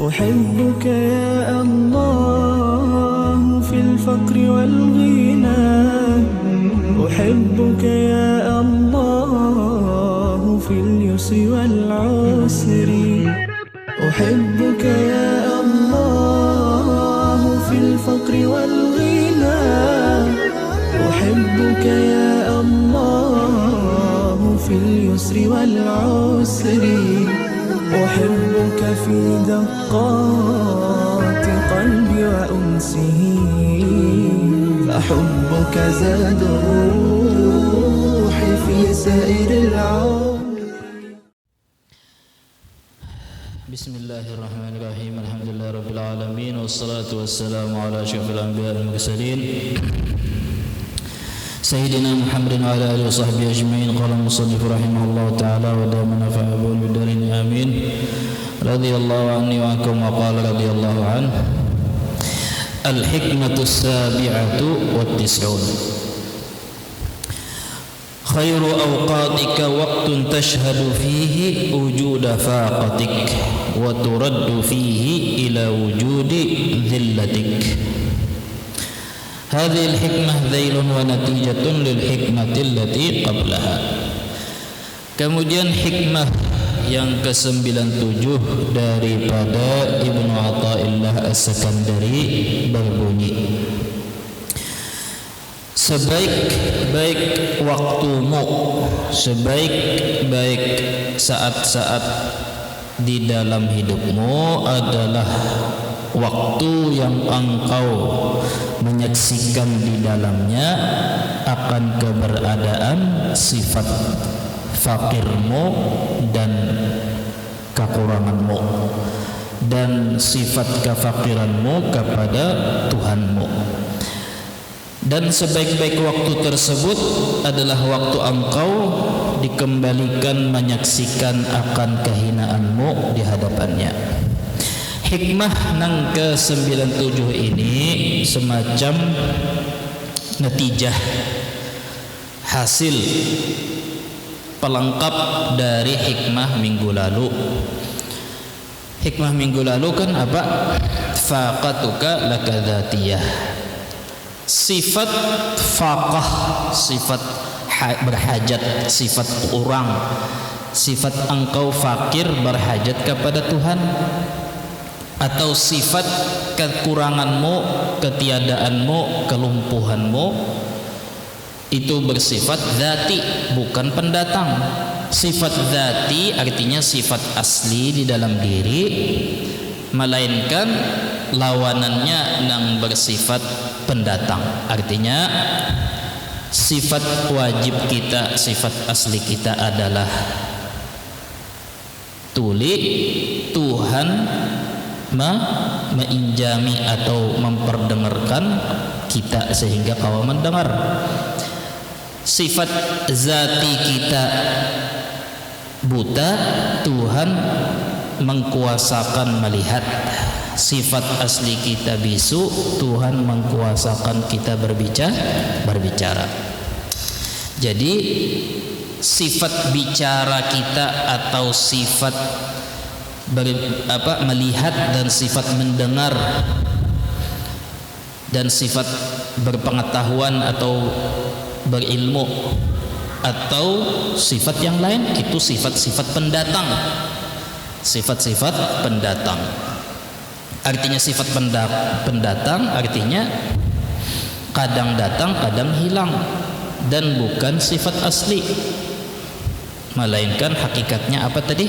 أحبك يا الله في الفقر والغنى، أحبك يا الله في اليسر والعسر، أحبك يا الله في الفقر والغنى، أحبك يا الله في اليسر والعسر، أحبك في دقات قلبي وأنسه، فحبك زاد الروح في سائر العالم. بسم الله الرحمن الرحيم. الحمد لله رب العالمين، والصلاة والسلام على أشرف الأنبياء والمرسلين سيدنا محمد وعلى آله وصحبه أجمعين. قال المصنف رحمه الله تعالى ودام نفعه بالدارين آمين. رضي الله عني وعنكم. وقال رضي الله عنه: الحكمة السابعة والتسعون: خير أوقاتك وقت تشهد فيه وجود فاقتك وترد فيه إلى وجود ذلتك. هذه الحكمة ذيل ونتيجة للحكمة التي قبلها. Kemudian hikmah yang ke-97 daripada Ibnu Athaillah As-Sakandari berbunyi: sebaik-baik waktumu, sebaik-baik saat-saat di dalam hidupmu adalah waktu yang engkau menyaksikan di dalamnya akan keberadaan sifat fakirmu dan kekuranganmu dan sifat kefakiranmu kepada Tuhanmu. Dan sebaik-baik waktu tersebut adalah waktu engkau dikembalikan menyaksikan akan kehinaanmu di hadapannya. Hikmah nang ke-97 ini semacam natijah, hasil pelengkap dari hikmah minggu lalu. Hikmah minggu lalu kan apa? Faqatuka lakadzatiyah. Sifat faqah, sifat berhajat, sifat kurang, sifat engkau fakir berhajat kepada Tuhan, atau sifat kekuranganmu, ketiadaanmu, kelumpuhanmu itu bersifat dzati, bukan pendatang. Sifat dzati artinya sifat asli di dalam diri, melainkan lawanannya yang bersifat pendatang. Artinya sifat wajib kita, sifat asli kita adalah tuli, Tuhan menginjami atau memperdengarkan kita sehingga kau mendengar. Sifat zati kita buta, Tuhan mengkuasakan melihat. Sifat asli kita bisu, Tuhan mengkuasakan kita berbicara. Jadi sifat bicara kita atau sifat melihat dan sifat mendengar dan sifat berpengetahuan atau berilmu atau sifat yang lain itu sifat-sifat pendatang. Sifat-sifat pendatang. Artinya sifat pendatang artinya kadang datang, kadang hilang, dan bukan sifat asli. Melainkan hakikatnya apa tadi?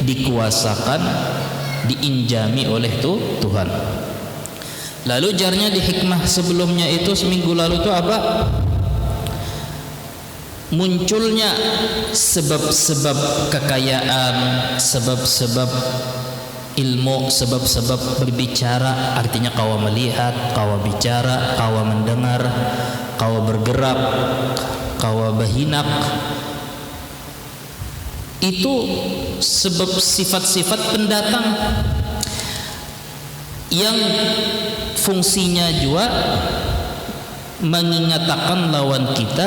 Dikuasakan, diinjami oleh Tuhan. Lalu jarnya di hikmah sebelumnya itu seminggu lalu itu apa? Munculnya sebab-sebab kekayaan, sebab-sebab ilmu, sebab-sebab berbicara. Artinya kau melihat, kau bicara, kau mendengar, kau bergerak, kau berhinak. Itu sebab sifat-sifat pendatang yang fungsinya juga mengingatkan lawan kita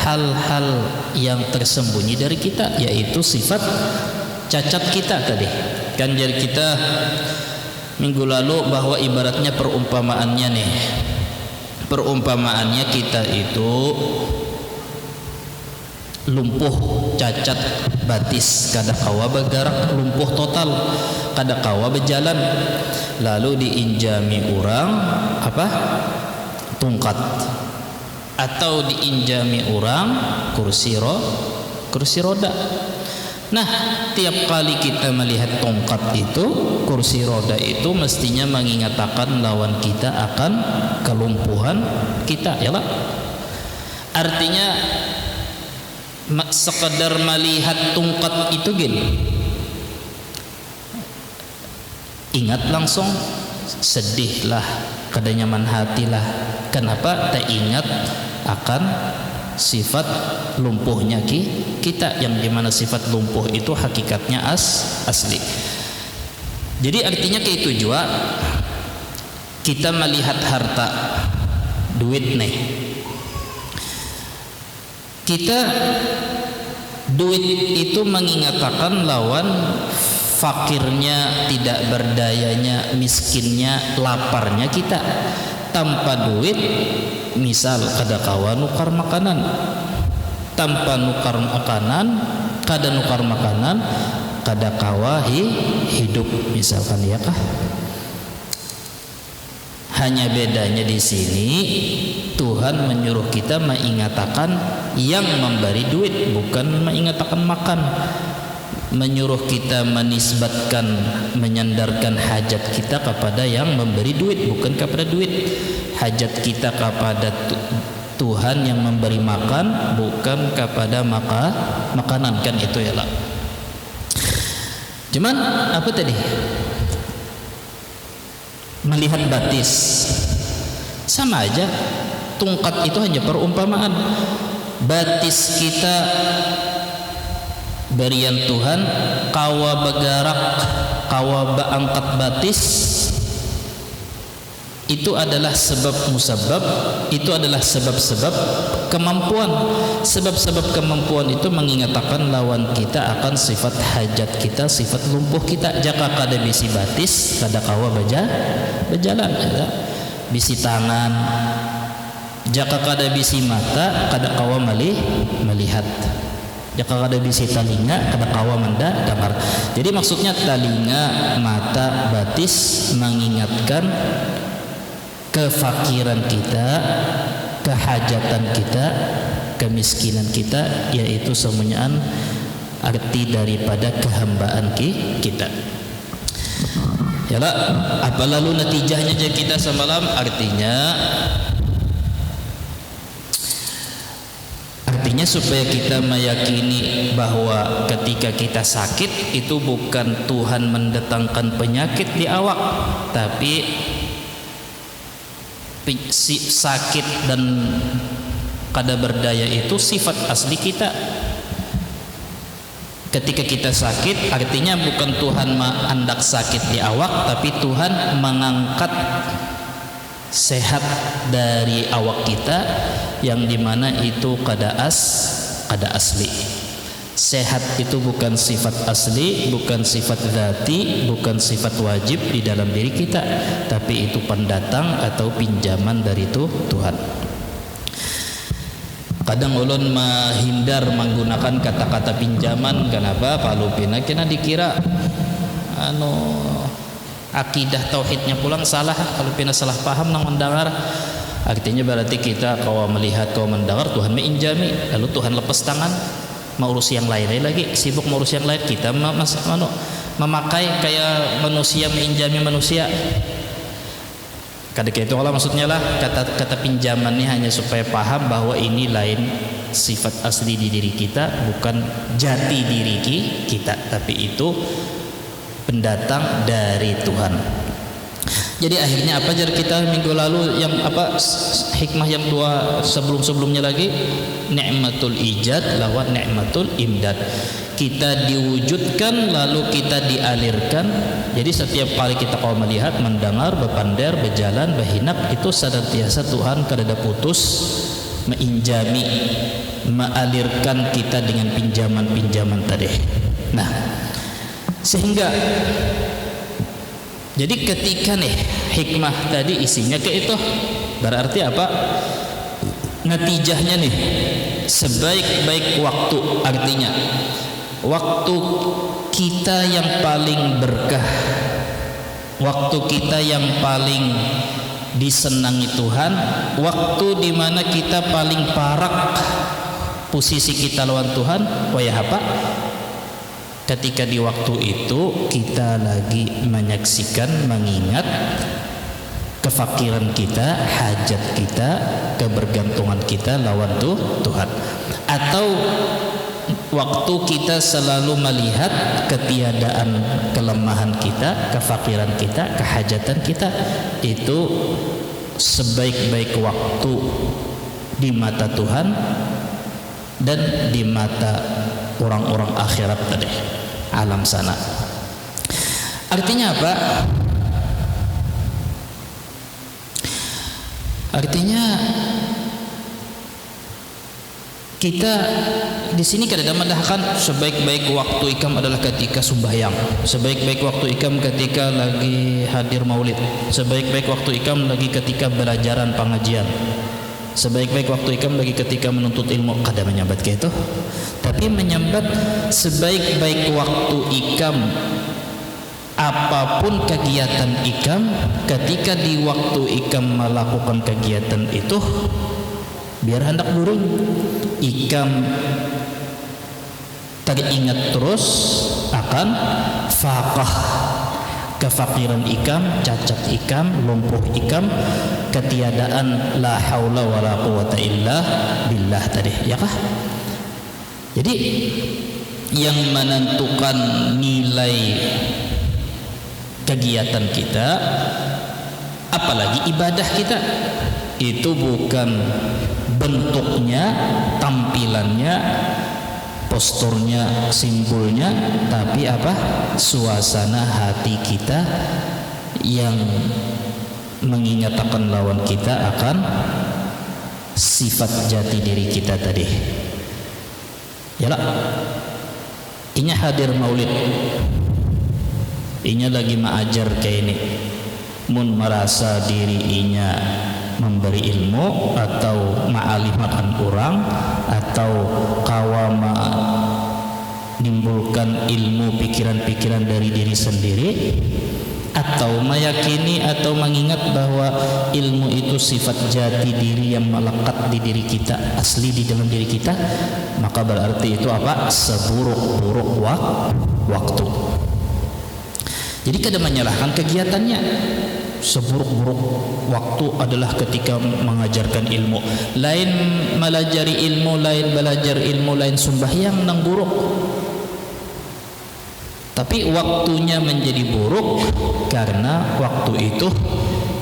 hal-hal yang tersembunyi dari kita, yaitu sifat cacat kita tadi. Kan jadi kita minggu lalu bahwa ibaratnya perumpamaannya nih. Perumpamaannya kita itu lumpuh, cacat batis, kada kawa bergerak, lumpuh total, kada kawa berjalan, lalu diinjami orang apa? Tungkat, atau diinjami orang kursi roda. Nah, tiap kali kita melihat tongkat itu, kursi roda itu mestinya mengingatkan lawan kita akan kelumpuhan kita, ya lah. Artinya sekedar melihat tongkat itu gini, ingat langsung, sedihlah, kada nyaman hatilah. Kenapa? Tak ingat akan sifat lumpuhnya kita, yang dimana sifat lumpuh itu hakikatnya asli. Jadi artinya kayak itu juga kita melihat harta, duit nih, kita duit itu mengingatkan lawan fakirnya, tidak berdayanya, miskinnya, laparnya kita. Tanpa duit, misal kada kawa nukar makanan, tanpa nukar makanan, kada nukar makanan, kada kawa hidup, misalkan, ya kah? Hanya bedanya di sini Tuhan menyuruh kita mengingatkan yang memberi duit, bukan mengingatkan makan. Menyuruh kita menisbatkan, menyandarkan hajat kita kepada yang memberi duit, bukan kepada duit. Hajat kita kepada Tuhan yang memberi makan, bukan kepada makanan, kan itu ya lah. Cuman apa tadi? Melihat batis sama aja. Tungkat itu hanya perumpamaan. Batis kita berian Tuhan, kawa bergerak, kawa berangkat batis, itu adalah sebab musabab, itu adalah sebab-sebab kemampuan. Sebab-sebab kemampuan itu mengingatkan lawan kita akan sifat hajat kita, sifat lumpuh kita. Jaka kada bisi batis, kada kawa berjalan, ya. Bisi tangan, jaka kada bisi mata, kada kawa melihat. Jika kada bisi talinga, kada kawa mendengar. Jadi maksudnya talinga, mata, batis mengingatkan kefakiran kita, kehajatan kita, kemiskinan kita, yaitu semuanya arti daripada kehambaan kita. Yalah, apa lalu natijahnya jadi kita semalam? Artinya supaya kita meyakini bahwa ketika kita sakit itu bukan Tuhan mendatangkan penyakit di awak, tapi sakit dan kada berdaya itu sifat asli kita. Ketika kita sakit, artinya bukan Tuhan mengandak sakit di awak, tapi Tuhan mengangkat sehat dari awak kita, yang dimana itu kada asli. Sehat itu bukan sifat asli, bukan sifat dzati, bukan sifat wajib di dalam diri kita, tapi itu pendatang atau pinjaman dari Tuhan. Kadang ulun menghindar menggunakan kata-kata pinjaman. Kenapa? Palupina kena dikira akidah tauhidnya pulang salah, kalau pina salah paham nang mendengar. Artinya berarti kita kalau melihat, kalau mendengar Tuhan menginjami, lalu Tuhan lepas tangan mau urus yang lain lagi, sibuk mengurus yang lain. Kita memakai kayak manusia menginjami manusia. Kadang itu kalau maksudnya lah kata pinjaman ini hanya supaya paham bahwa ini lain sifat asli di diri kita, bukan jati diri kita, tapi itu pendatang dari Tuhan. Jadi akhirnya apa jar kita minggu lalu, yang apa hikmah yang dua sebelumnya lagi, nikmatul ijad lawan nikmatul imdad. Kita diwujudkan lalu kita dialirkan. Jadi setiap kali kita kalau melihat, mendengar, berpandar, berjalan, berhinap, itu senantiasa Tuhan kada putus menginjami, mengalirkan kita dengan pinjaman-pinjaman tadi. Nah, sehingga Jadi ketika nih hikmah tadi isinya ke itu, berarti apa? Natijahnya nih sebaik-baik waktu, artinya waktu kita yang paling berkah, waktu kita yang paling disenangi Tuhan, waktu dimana kita paling parak posisi kita lawan Tuhan, wayah apa? Ketika di waktu itu kita lagi menyaksikan, mengingat kefakiran kita, hajat kita, kebergantungan kita lawan Tuhan. Atau waktu kita selalu melihat ketiadaan, kelemahan kita, kefakiran kita, kehajatan kita, itu sebaik-baik waktu di mata Tuhan dan di mata orang-orang akhirat tadi, alam sana. Artinya apa? Artinya kita di sini kadang mendahkan sebaik-baik waktu ikam adalah ketika sembahyang, sebaik-baik waktu ikam ketika lagi hadir maulid, sebaik-baik waktu ikam lagi ketika belajaran pengajian, sebaik-baik waktu ikam lagi ketika menuntut ilmu. Kadang menyambat kayak itu, tapi menyambat sebaik-baik waktu ikam, apapun kegiatan ikam, ketika di waktu ikam melakukan kegiatan itu, biar hendak burung ikam teringat terus akan faqah, kefakiran ikam, cacat ikam, lumpuh ikam, ketiadaan la haula wala quwata illa billah tadi, ya kah? Jadi yang menentukan nilai kegiatan kita, apalagi ibadah kita, itu bukan bentuknya, tampilannya, posturnya, simbolnya, tapi apa? Suasana hati kita yang mengingatkan lawan kita akan sifat jati diri kita tadi. Yalah, inya hadir maulid, inya lagi mengajar kayak ini, mun merasa diri inya memberi ilmu atau ma'alimakan orang atau kawama menimbulkan ilmu pikiran-pikiran dari diri sendiri, atau meyakini atau mengingat bahwa ilmu itu sifat jati diri yang melekat di diri kita, asli di dalam diri kita, maka berarti itu apa? Seburuk-buruk waktu. Jadi kadang menyalahkan kegiatannya. Seburuk-buruk waktu adalah ketika mengajarkan ilmu. Lain melajari ilmu, lain belajar ilmu, lain sembahyang nang buruk. Tapi waktunya menjadi buruk karena waktu itu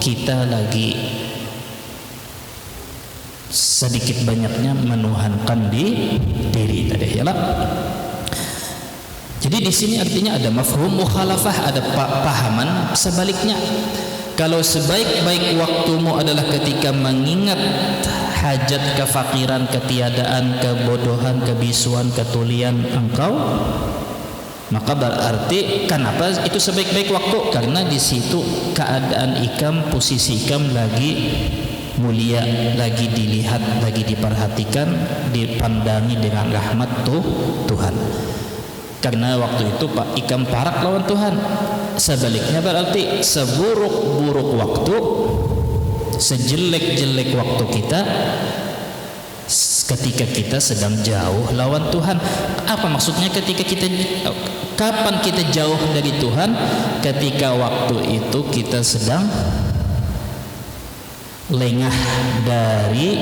kita lagi sedikit banyaknya menuhankan diri tadi, ya lah. Jadi di sini artinya ada mafhum mukhalafah, ada pahaman sebaliknya. Kalau sebaik-baik waktumu adalah ketika mengingat hajat, kefakiran, ketiadaan, kebodohan, kebisuan, ketulian engkau, maka berarti kenapa itu sebaik-baik waktu? Karena di situ keadaan ikam, posisi ikam lagi mulia, lagi dilihat, lagi diperhatikan, dipandangi dengan rahmat Tuhan. Karena waktu itu Pak ikam parak lawan Tuhan. Sebaliknya berarti seburuk-buruk waktu, sejelek-jelek waktu kita ketika kita sedang jauh lawan Tuhan. Apa maksudnya ketika kita, kapan kita jauh dari Tuhan? Ketika waktu itu kita sedang lengah dari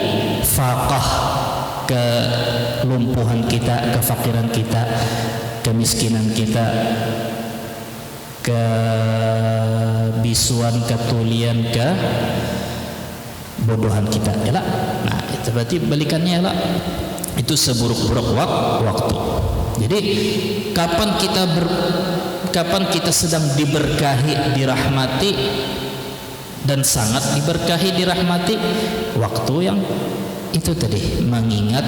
faqah, kelumpuhan kita, kefakiran kita, kemiskinan kita, kebisuan, ketulian, kebodohan kita, ya lah. Nah, itu berarti balikannya, ya lah. Itu seburuk-buruk waktu. Jadi kapan kita sedang diberkahi, dirahmati, dan sangat diberkahi, dirahmati, waktu yang itu tadi, mengingat,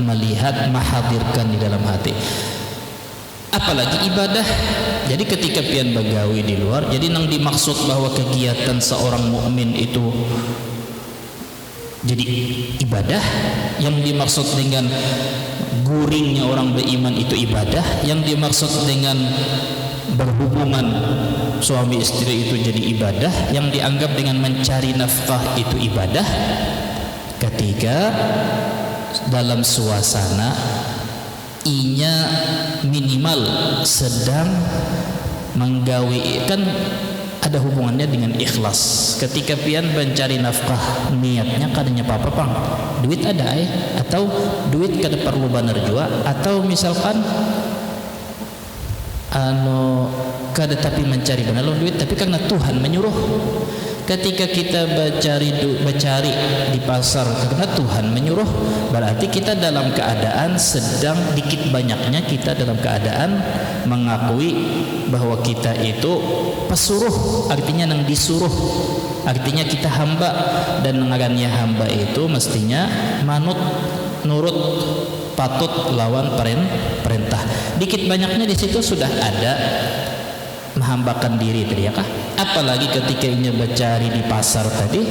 melihat, menghadirkan di dalam hati. apalagi ibadah. Jadi ketika pian bagawi di luar, jadi nang dimaksud bahwa kegiatan seorang mukmin itu jadi ibadah, yang dimaksud dengan guringnya orang beriman itu ibadah, yang dimaksud dengan berhubungan suami istri itu jadi ibadah, yang dianggap dengan mencari nafkah itu ibadah ketika dalam suasana inya minimal sedang menggawi, kan ada hubungannya dengan ikhlas. Ketika pian mencari nafkah niatnya kadanya apa-apa pang duit ada atau duit kada perlu banar jua, atau misalkan kada tapi mencari benar duit tapi karena Tuhan menyuruh. Ketika kita mencari di pasar karena Tuhan menyuruh, berarti kita dalam keadaan sedang dikit banyaknya kita dalam keadaan mengakui bahwa kita itu pesuruh, artinya nang disuruh, artinya kita hamba, dan ngarannya hamba itu mestinya manut, nurut, patut lawan perintah. Dikit banyaknya di situ sudah ada menghambakan diri tadi ya kah? Apalagi ketika inya mencari di pasar tadi,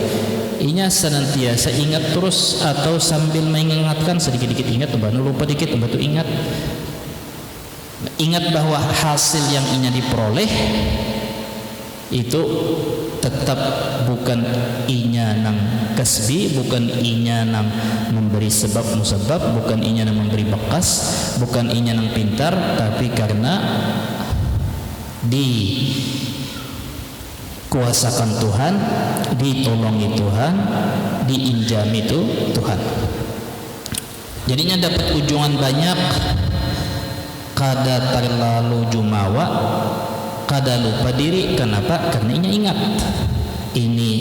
inya senantiasa ingat terus atau sambil mengingatkan sedikit-dikit ingat, baru lupa dikit, baru ingat bahwa hasil yang inya diperoleh itu tetap bukan inya nang kasbi, bukan inya nang memberi sebab musabab, bukan inya nang memberi bekas, bukan inya nang pintar, tapi karena dikuasakan Tuhan, ditolongi Tuhan, diinjami itu Tuhan. Jadinya dapat ujungan banyak, kada terlalu jumawa, kada lupa diri. Kenapa? Karena inya ingat ini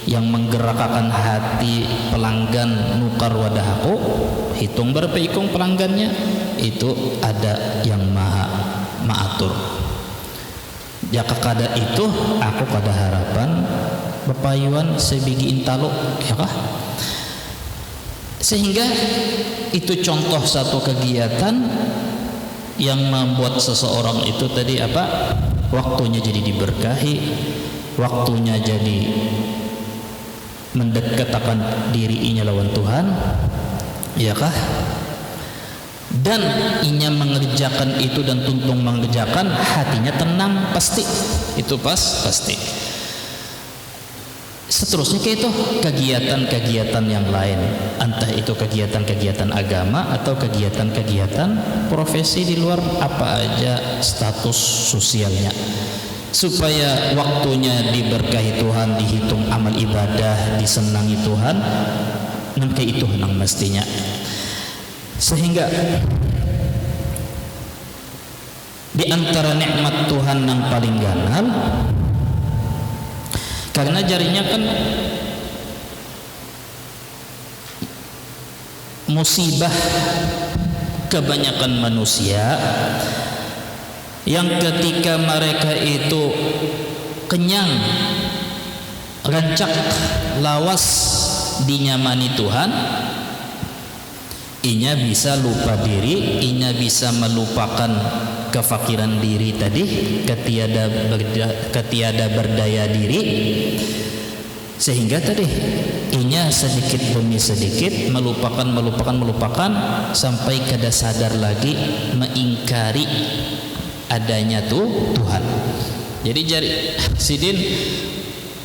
yang menggerakkan hati pelanggan nukar wadahku, hitung berapa ikung pelanggannya, itu ada yang maha maatur. Jaka kada itu aku kada harapan bepayuan sebigi intalo ya kah? Sehingga itu contoh satu kegiatan yang membuat seseorang itu tadi apa? Waktunya jadi diberkahi, waktunya jadi mendekatkan dirinya lawan Tuhan, ya kah? Dan inya mengerjakan itu dan tuntung mengerjakan, hatinya tenang pasti, itu pasti. Seterusnya kayak itu kegiatan-kegiatan yang lain, entah itu kegiatan-kegiatan agama atau kegiatan-kegiatan profesi di luar apa aja status sosialnya, supaya waktunya diberkahi Tuhan, dihitung amal ibadah, disenangi Tuhan, nanti itu nang mestinya. Sehingga di antara nikmat Tuhan yang paling ganal, karena jarinya kan musibah kebanyakan manusia yang ketika mereka itu kenyang, rancak, lawas dinyamani Tuhan, inya bisa lupa diri, inya bisa melupakan kefakiran diri tadi, ketiada berdaya diri, sehingga tadi inya sedikit demi sedikit melupakan sampai kada sadar lagi mengingkari adanya Tuhan. Jadi sidin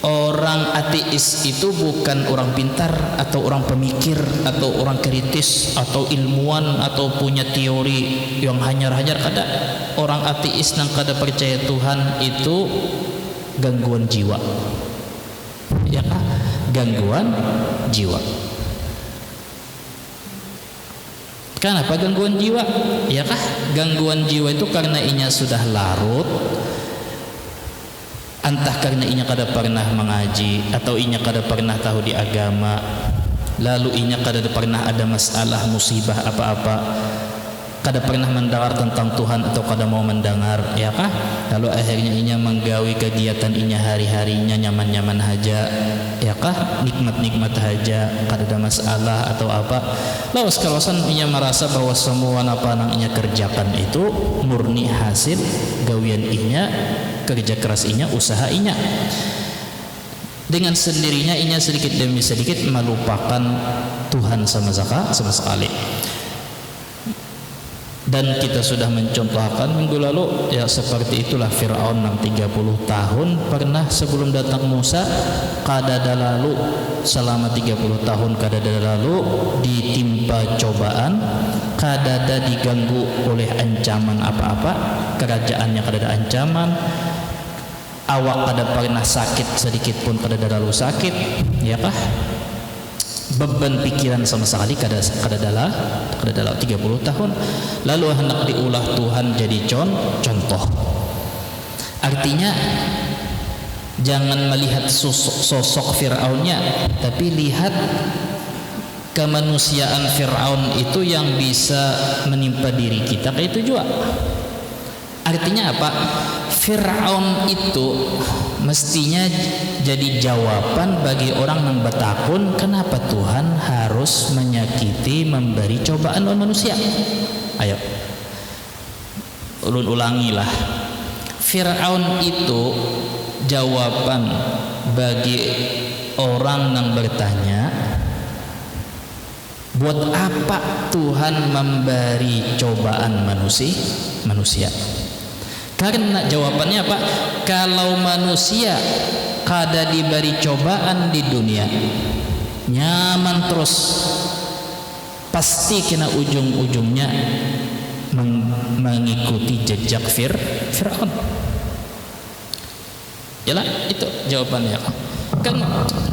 orang ateis itu bukan orang pintar atau orang pemikir atau orang kritis atau ilmuwan atau punya teori yang hanyar-hanyar. Kada. Orang ateis yang kada percaya Tuhan itu gangguan jiwa, ya kah? Gangguan jiwa. Kenapa gangguan jiwa? Ya kah? Gangguan jiwa itu karena inya sudah larut, entah karena inya kada pernah mengaji atau inya kada pernah tahu di agama, lalu inya kada pernah ada masalah musibah apa-apa, kada pernah mendengar tentang Tuhan atau kada mau mendengar, ya kah? Lalu akhirnya inya menggawi kegiatan inya hari-harinya nyaman-nyaman haja, ya kah? Nikmat-nikmat haja, kada ada masalah atau apa. Lalu sekalasan inya merasa bahwa semua apa yang inya kerjakan itu murni hasil gawian inya, kerja keras inya, usaha inya. Dengan sendirinya inya sedikit demi sedikit melupakan Tuhan sama sekali. Dan kita sudah mencontohkan minggu lalu, ya seperti itulah Fir'aun yang 30 tahun pernah sebelum datang Musa, kadada lalu selama 30 tahun kadada lalu ditimpa cobaan, kadada diganggu oleh ancaman apa-apa, kerajaannya kadada ancaman, awak kada pernah sakit sedikit pun, kadada lalu sakit, ya kah? Beban pikiran sama sekali kada dalam 30 tahun. Lalu hendak diulah Tuhan jadi contoh. Artinya jangan melihat sosok Fir'aunnya, tapi lihat kemanusiaan Fir'aun itu yang bisa menimpa diri kita kayak itu juga. Artinya apa? Fir'aun itu mestinya jadi jawaban bagi orang yang bertakun, kenapa Tuhan harus menyakiti, memberi cobaan oleh manusia. Ayo ulun ulangilah, Fir'aun itu jawaban bagi orang yang bertanya, buat apa Tuhan memberi cobaan manusia? Karena jawabannya apa? Kalau manusia kada diberi cobaan di dunia nyaman terus, pasti kena ujung-ujungnya mengikuti jejak Fir'aun. Yalah, itu jawabannya. Kan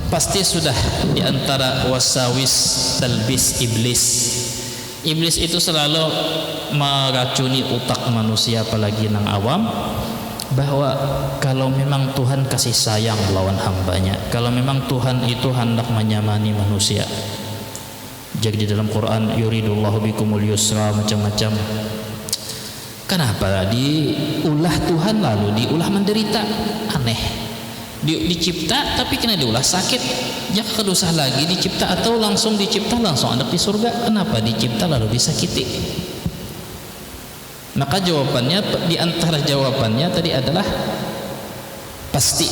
pasti sudah diantara wasawis talbis iblis. Iblis itu selalu meracuni otak manusia, apalagi nang awam, bahwa kalau memang Tuhan kasih sayang lawan hambanya, kalau memang Tuhan itu hendak menyamani manusia, jadi di dalam Quran yuridullahu bikumul yusra macam-macam, kenapa diulah Tuhan lalu diulah menderita? Aneh. Dicipta tapi kena diulah sakit, jangan kedusah lagi dicipta, atau langsung dicipta langsung anak di surga, kenapa dicipta lalu disakiti? Maka jawabannya, di antara jawabannya tadi adalah pasti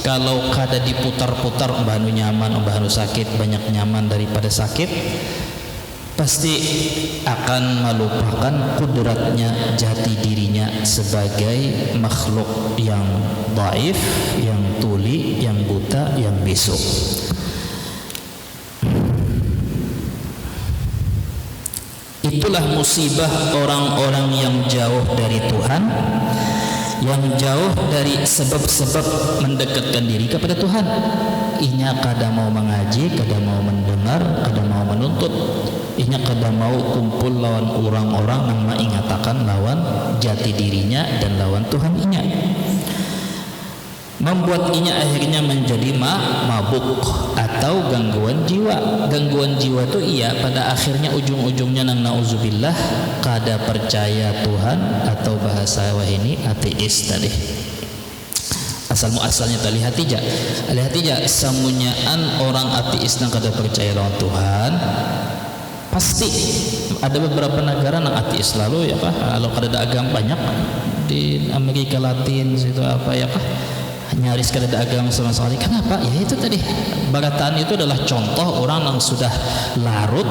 kalau kada diputar-putar bahanu nyaman, bahanu sakit, banyak nyaman daripada sakit, pasti akan melupakan kudratnya, jati dirinya sebagai makhluk yang dhaif, yang tuli, yang buta, yang bisu. Itulah musibah orang-orang yang jauh dari Tuhan, yang jauh dari sebab-sebab mendekatkan diri kepada Tuhan. Inya kada mau mengaji, kada mau mendengar, kada mau menuntut. Inya kada mau kumpul lawan orang-orang yang mengatakan lawan jati dirinya dan lawan Tuhan inya. Membuat inya akhirnya menjadi mabuk atau gangguan jiwa. Gangguan jiwa itu iya pada akhirnya ujung-ujungnya nang nauzubillah kada percaya Tuhan, atau bahasa wahini ateis tadi. Asal muasalnya tadi hatija samunyaan orang ateis nang kada percaya lawan Tuhan. Pasti ada beberapa negara nang ateis lalu, ya kah? Kalau kada ada agama banyak di Amerika Latin situ apa, ya kah? Nyaris kada ada agama sama sekali. Kenapa? Ya itu tadi, barataan itu adalah contoh orang yang sudah larut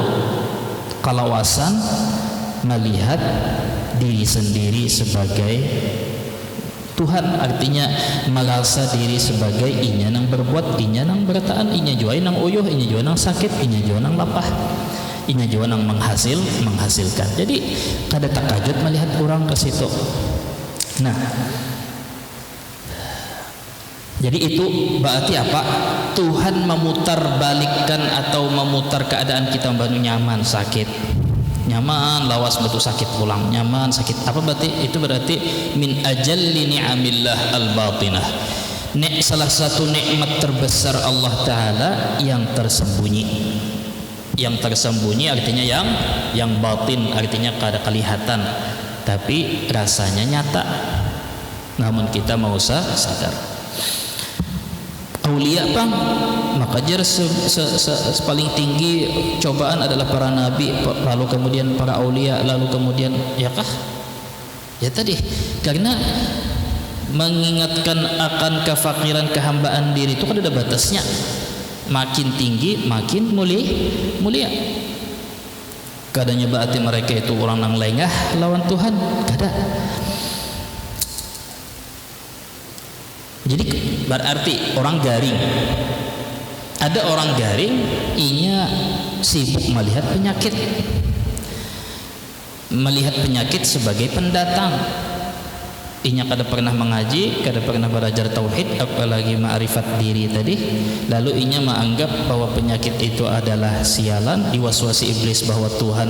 kalawasan melihat diri sendiri sebagai Tuhan. Artinya merasa diri sebagai inya nang berbuat, inya nang berataan, inya jua nang uyuh, inya jua nang sakit, inya jua nang lapah, inya jua nang menghasilkan. Jadi kada takajut melihat orang ke situ. Nah, jadi itu berarti apa? Tuhan memutar balikkan atau memutar keadaan kita baru nyaman, sakit, nyaman, lawas betul sakit pulang, nyaman, sakit. Apa berarti? Itu berarti min ajalli ni'amillah al-batinah. Salah satu nikmat terbesar Allah Ta'ala yang tersembunyi. Yang tersembunyi artinya yang batin, artinya kada kelihatan, tapi rasanya nyata. Namun kita mau sadar. Aulia bang, maka jar paling tinggi cobaan adalah para nabi, lalu kemudian para aulia, lalu kemudian ya kah? Ya tadi, karena mengingatkan akan kefakiran kehambaan diri itu kan ada batasnya. Makin tinggi makin mulia. Kadanya berarti mereka itu orang yang lengah lawan Tuhan, kada. Jadi berarti orang garing. Ada orang garing, inya sibuk melihat penyakit. Melihat penyakit sebagai pendatang. Inya kada pernah mengaji, kada pernah belajar tauhid, apalagi ma'rifat diri tadi. Lalu inya menganggap bahwa penyakit itu adalah sialan, diwaswasi iblis bahwa Tuhan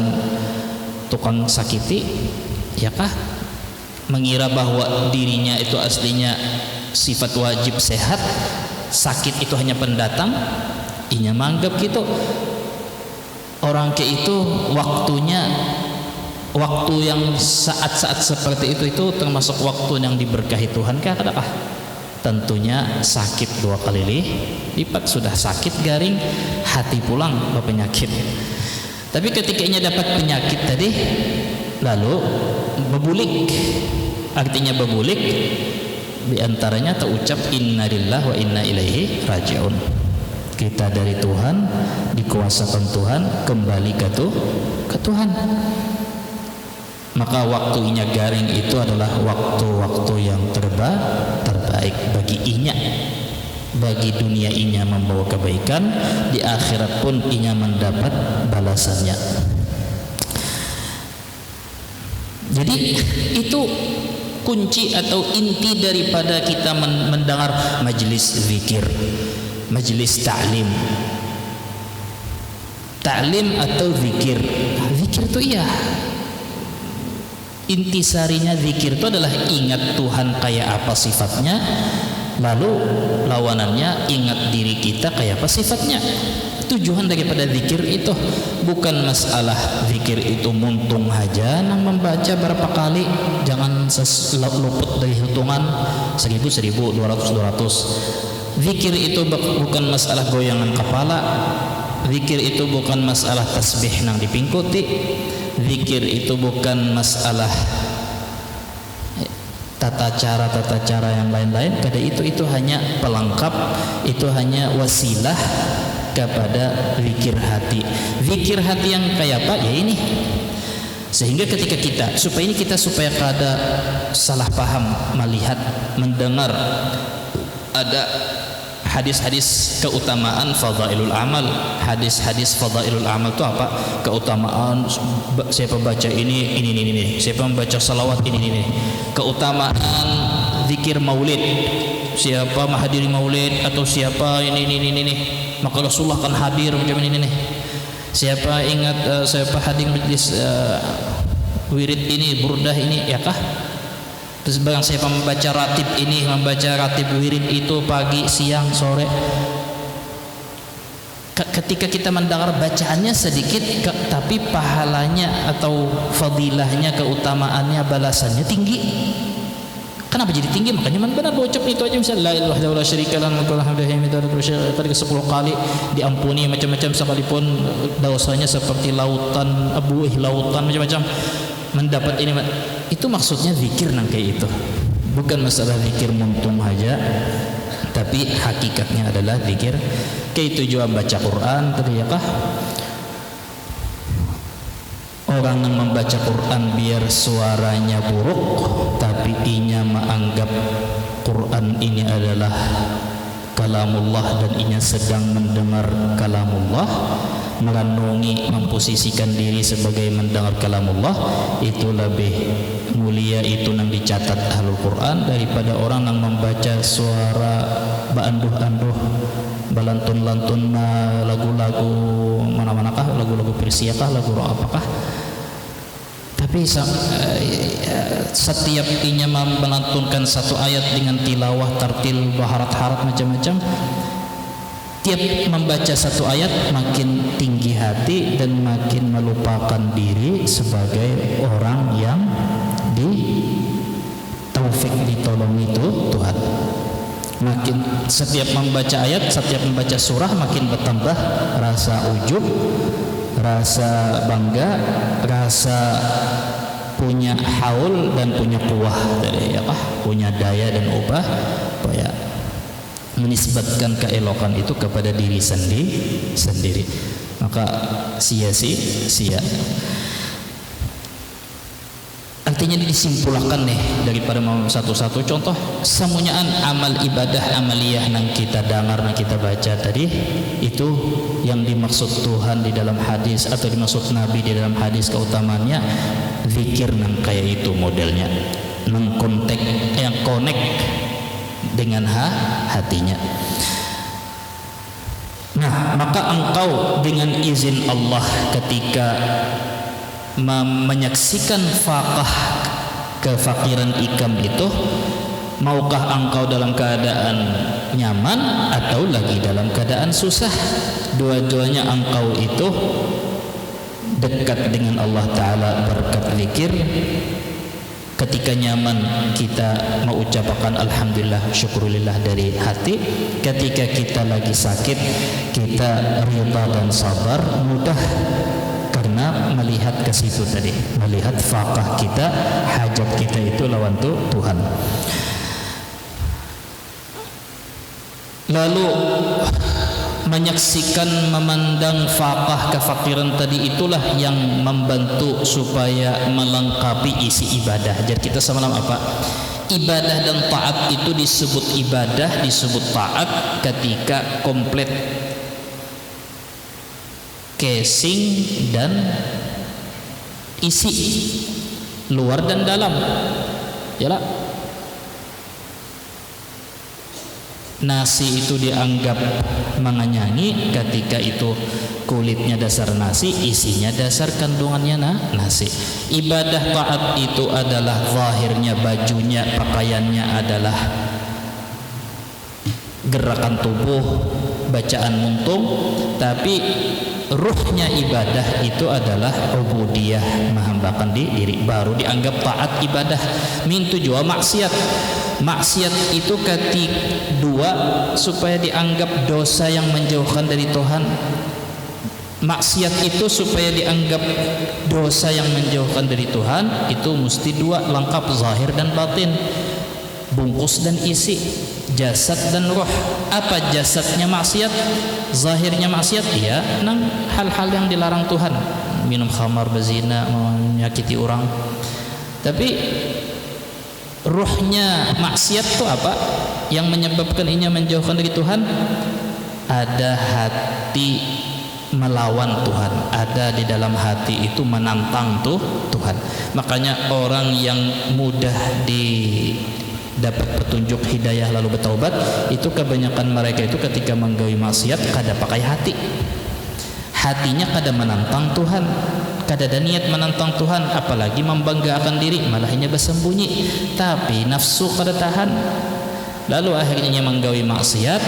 tukang sakiti. Ya kah? Mengira bahwa dirinya itu aslinya sifat wajib sehat, sakit itu hanya pendatang. Inya menganggap gitu. Orang ke itu waktu yang saat-saat seperti itu termasuk waktu yang diberkahi Tuhan kah? Kadakah? Tentunya sakit 2 kali lipat. Sudah sakit garing, hati pulang berpenyakit. Tapi ketika ia dapat penyakit tadi, lalu bebulik. Artinya bebulik, diantaranya terucap inna lillahi wa inna ilaihi raji'un. Kita dari Tuhan, dikuasakan Tuhan, kembali ke Tuhan. Maka waktunya garing itu adalah waktu-waktu yang terbaik bagi inya. Bagi dunia inya membawa kebaikan, di akhirat pun inya mendapat balasannya. Jadi itu kunci atau inti daripada kita mendengar majelis zikir, majelis ta'lim. Ta'lim atau zikir. Zikir itu iya, intisarinya zikir itu adalah ingat Tuhan kayak apa sifatnya, lalu lawanannya ingat diri kita kayak apa sifatnya. Tujuan daripada zikir itu bukan masalah zikir itu muntung aja nang membaca berapa kali, jangan luput dari hitungan 1000, 200. Zikir itu bukan masalah goyangan kepala. Zikir itu bukan masalah tasbih nang dipingkuti. Zikir itu bukan masalah tata cara yang lain-lain. Kada itu hanya pelengkap, itu hanya wasilah kepada zikir hati. Zikir hati yang kayak apa? Ya ini. Sehingga ketika supaya kada salah paham melihat, mendengar ada hadis-hadis keutamaan fadailul amal. Hadis-hadis fadailul amal itu apa? Keutamaan siapa baca ini, siapa membaca salawat ini. Keutamaan zikir maulid, siapa menghadiri maulid atau siapa ini. Maka Rasulullah akan hadir macam ini. Siapa ingat siapa hadir majlis wirid ini, burdah ini, ya kah? Terus barang siapa membaca ratib ini, membaca ratib wirid itu pagi, siang, sore. Ketika kita mendengar bacaannya sedikit, tapi pahalanya atau fadilahnya, keutamaannya, balasannya tinggi. Kenapa jadi tinggi? Makanya benar bocap itu aja, misalnya la ilaha illallah syarikalah mulkul hamdihi tadi 10 kali diampuni macam-macam, sekalipun dosanya seperti lautan abu, lautan macam-macam, mendapat ini. Itu maksudnya zikir nang kayak itu. Bukan masalah zikir muntung aja, tapi hakikatnya adalah zikir kayak itu juga baca Quran tadi, ya kah? Orang yang membaca Quran biar suaranya buruk, tapi inya menganggap Quran ini adalah kalamullah dan inya sedang mendengar kalamullah, merenungi, memposisikan diri sebagai mendengar kalamullah, itu lebih mulia, itu yang dicatat ahlul Quran daripada orang yang membaca suara baanduh-anduh, balantun-lantun lagu-lagu mana-manakah, lagu-lagu Persia kah, lagu apakah. Tapi setiap inya melantunkan satu ayat dengan tilawah, tartil, baharat-harat macam-macam, tiap membaca satu ayat makin tinggi hati dan makin melupakan diri sebagai orang yang taufik ditolong itu Tuhan. Makin setiap membaca ayat, setiap membaca surah makin bertambah rasa ujub, rasa bangga, rasa punya haul dan punya kuah dari punya daya dan ubah, supaya menisbatkan keelokan itu kepada diri sendiri. Maka sia-sia. Artinya disimpulkan nih daripada satu-satu contoh semuanyaan amal ibadah amaliyah nang kita dengar, nang kita baca tadi, itu yang dimaksud Tuhan di dalam hadis atau dimaksud Nabi di dalam hadis keutamaannya zikir nang kayak itu modelnya, nang kontak yang connect dengan hatinya. Nah, maka engkau dengan izin Allah ketika menyaksikan faqah kefakiran ikam itu, maukah engkau dalam keadaan nyaman atau lagi dalam keadaan susah? Dua-duanya engkau itu dekat dengan Allah Ta'ala berkat zikir. Ketika nyaman kita mengucapkan alhamdulillah, syukurillah dari hati. Ketika kita lagi sakit kita rida dan sabar, mudah karena melihat ke situ tadi, melihat faqah kita, hajat kita itu lawan Tuhan. Lalu menyaksikan, memandang faqah kefakiran tadi itulah yang membantu supaya melengkapi isi ibadah. Jadi kita semalam apa? Ibadah dan taat itu disebut ibadah, disebut taat ketika komplit casing dan isi, luar dan dalam. Yalah, nasi itu dianggap mengenyangi ketika itu kulitnya dasar nasi, isinya dasar kandungannya nasi. Ibadah taat itu adalah zahirnya, bajunya, pakaiannya adalah gerakan tubuh, bacaan muntung, tapi ruhnya ibadah itu adalah ubudiyah, menghambakan diri, baru dianggap taat ibadah. Min tujuan maksiat itu dua supaya dianggap dosa yang menjauhkan dari Tuhan. Maksiat itu supaya dianggap dosa yang menjauhkan dari Tuhan itu mesti dua, lengkap, zahir dan batin, bungkus dan isi, jasad dan roh. Apa jasadnya maksiat, zahirnya maksiat? Ya, nang hal-hal yang dilarang Tuhan, minum khamar, berzina, menyakiti orang. Tapi ruhnya maksiat itu apa? Yang menyebabkan inya menjauhkan dari Tuhan? Ada hati melawan Tuhan, ada di dalam hati itu menantang Tuhan. Makanya orang yang mudah dapat petunjuk hidayah lalu bertaubat itu kebanyakan mereka itu ketika menggawi maksiat kada pakai hati, hatinya kada menantang Tuhan, kada ada niat menantang Tuhan, apalagi membanggakan diri, malah hanya bersembunyi, tapi nafsu kada tahan, lalu akhirnya menggawi maksiat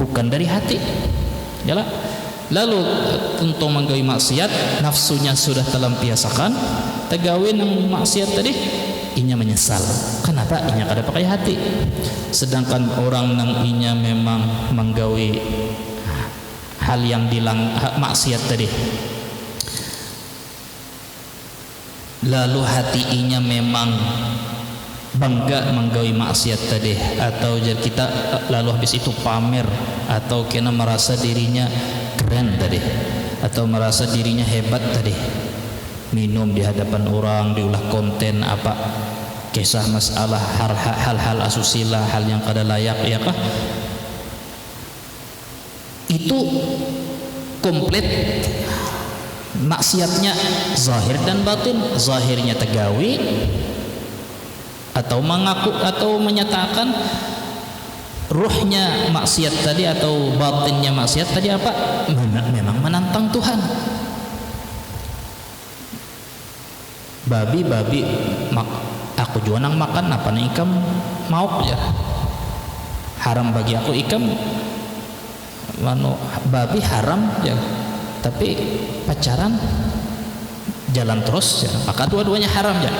bukan dari hati. Yalah. Lalu untuk menggawi maksiat nafsunya sudah terlampiasakan, tegawin yang maksiat tadi inya menyesal. Kenapa? Inya kada pakai hati. Sedangkan orang nang inya memang menggawi hal yang maksiat tadi, lalu hati inya memang bangga menggawi maksiat tadi, atau jadi kita lalu habis itu pamer atau kena merasa dirinya keren tadi, atau merasa dirinya hebat tadi, minum di hadapan orang, diulah konten apa kisah masalah hal-hal asusila, hal yang kada layak, ya kah? Itu komplit maksiatnya zahir dan batin. Zahirnya tegawi atau mengaku atau menyatakan, ruhnya maksiat tadi atau batinnya maksiat tadi apa? Memang menantang Tuhan. Babi aku juga nang makan apa nih ikam mau ya, haram bagi aku ikam babi haram ya, tapi pacaran jalan terus ya, maka dua-duanya haram ya.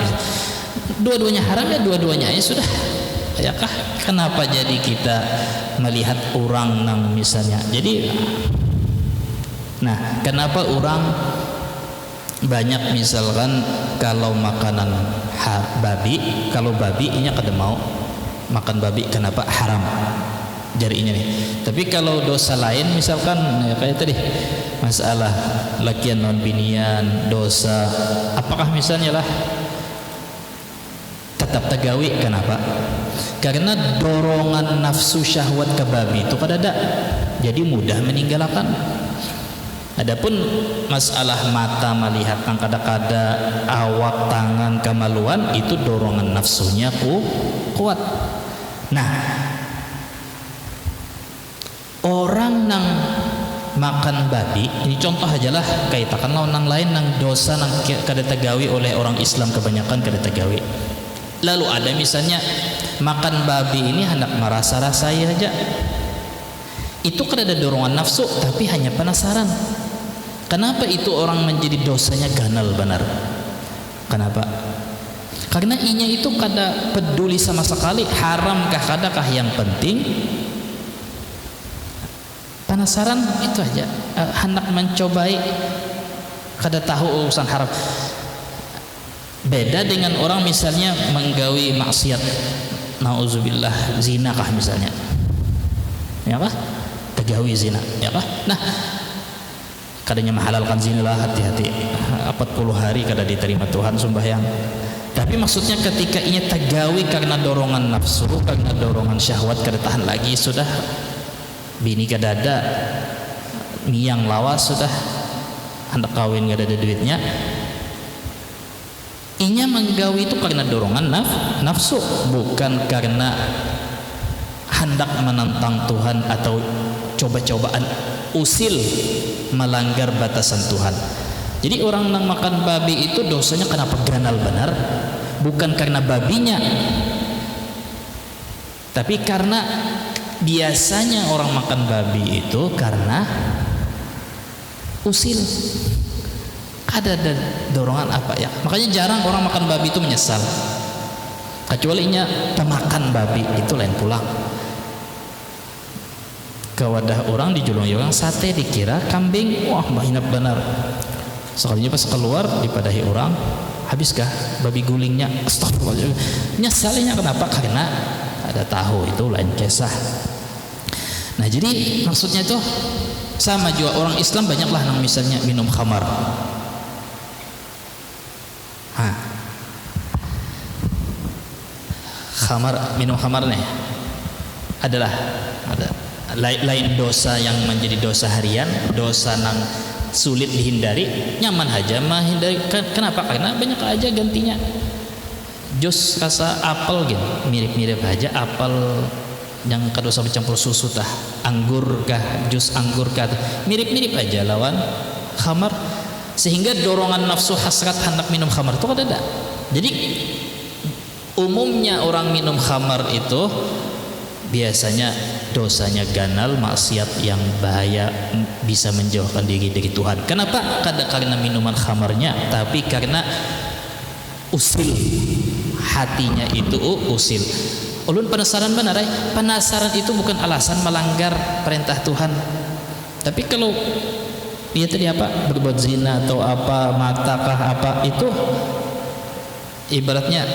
Dua-duanya haram ya, dua-duanya ya sudah. Ya kah? Kenapa jadi kita melihat orang nang misalnya? Jadi nah, kenapa orang banyak misalkan kalau makanan babi, kalau babi inya kada mau makan babi, kenapa haram jarinya nih. Tapi kalau dosa lain misalkan ya kayak tadi masalah lakian non binian, dosa apakah misalnya lah tetap tegawi, kenapa? Karena dorongan nafsu syahwat ke babi itu kada ada, jadi mudah meninggalkan. Adapun masalah mata melihat kang kada-kada, awak tangan kemaluan, itu dorongan nafsunya kuat. Nah, orang nang makan babi ini contoh aja lah, katakanlah orang lain nang dosa nang kada tegawi oleh orang Islam, kebanyakan kada tegawi. Lalu ada misalnya makan babi ini hendak merasa-rasai aja, itu kada ada dorongan nafsu, tapi hanya penasaran. Kenapa itu orang menjadi dosanya ganal benar? Kenapa? Karena inya itu kada peduli sama sekali haramkah kadakah, yang penting penasaran itu aja, hendak mencobai, kada tahu urusan haram. Beda dengan orang misalnya menggawi maksiat, nauzubillah, zina kah misalnya, ya kah? Tegawi zina, ya kah? Nah, kadanya menghalalkan zina lah, hati-hati. 40 hari kada diterima Tuhan sembahyang. Tapi maksudnya ketika ini tegawi karena dorongan nafsu, karena dorongan syahwat, kada tahan lagi, sudah bini kada ada, miang lawas sudah, hendak kawin kada ada duitnya. Inya menggawi itu karena dorongan nafsu, bukan karena hendak menantang Tuhan atau coba-cobaan usil melanggar batasan Tuhan. Jadi orang yang makan babi itu dosanya kenapa ganal benar? Bukan karena babinya, tapi karena biasanya orang makan babi itu karena usil. Ada dorongan apa ya? Makanya jarang orang makan babi itu menyesal. Kecuali nya pemakan babi itu lain pulang. Ke wadah orang di julung-julung sate dikira kambing, wah banyak benar. Sekalinya pas keluar dipadahi orang, habiskah babi gulingnya? Astagfirullahaladzim. Nyesalnya kenapa? Karena ada tahu itu lain kisah. Nah jadi maksudnya itu sama juga orang Islam banyaklah nang misalnya minum khamar. Minum khamar nih adalah lain dosa yang menjadi dosa harian, dosa nang sulit dihindari, nyaman aja menghindari. Kenapa? Karena banyak aja gantinya. Jus kasa apel gitu, mirip-mirip aja apel yang kada usah bercampur susu tah, anggur kah, jus anggur kah, mirip-mirip aja lawan khamar, sehingga dorongan nafsu hasrat hendak minum khamar itu kada ada. Jadi umumnya orang minum khamar itu biasanya dosanya ganal, maksiat yang bahaya, bisa menjauhkan diri dari Tuhan. Kenapa? Karena minuman khamarnya, tapi karena usil hatinya itu usil. Ulun penasaran benar, penasaran itu bukan alasan melanggar perintah Tuhan. Tapi kalau dia tadi apa, berbuat zina atau apa, matakah apa, itu ibaratnya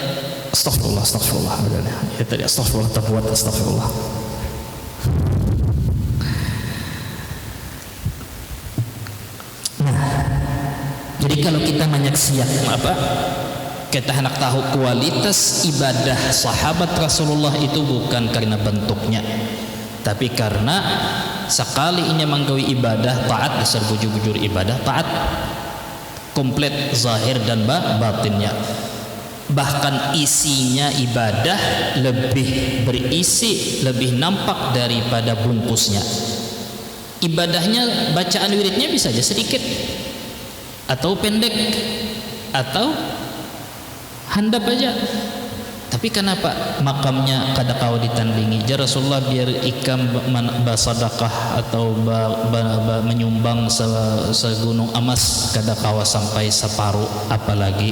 astagfirullah. Ya tadi astagfirullah, terbuat astagfirullah. Nah, jadi kalau kita menyaksikan apa, kita hendak tahu kualitas ibadah sahabat Rasulullah itu bukan karena bentuknya, tapi karena sekali ini menggawi ibadah taat, dasar bujur-bujur ibadah taat komplit zahir dan batinnya. Bahkan isinya ibadah lebih berisi, lebih nampak daripada bungkusnya. Ibadahnya, bacaan wiridnya bisa aja sedikit atau pendek atau handap aja, Tapi kenapa makamnya kada kau ditandingi? Ya Rasulullah, biar ikam basadakah atau menyumbang segunung emas kada kawa sampai separuh, apalagi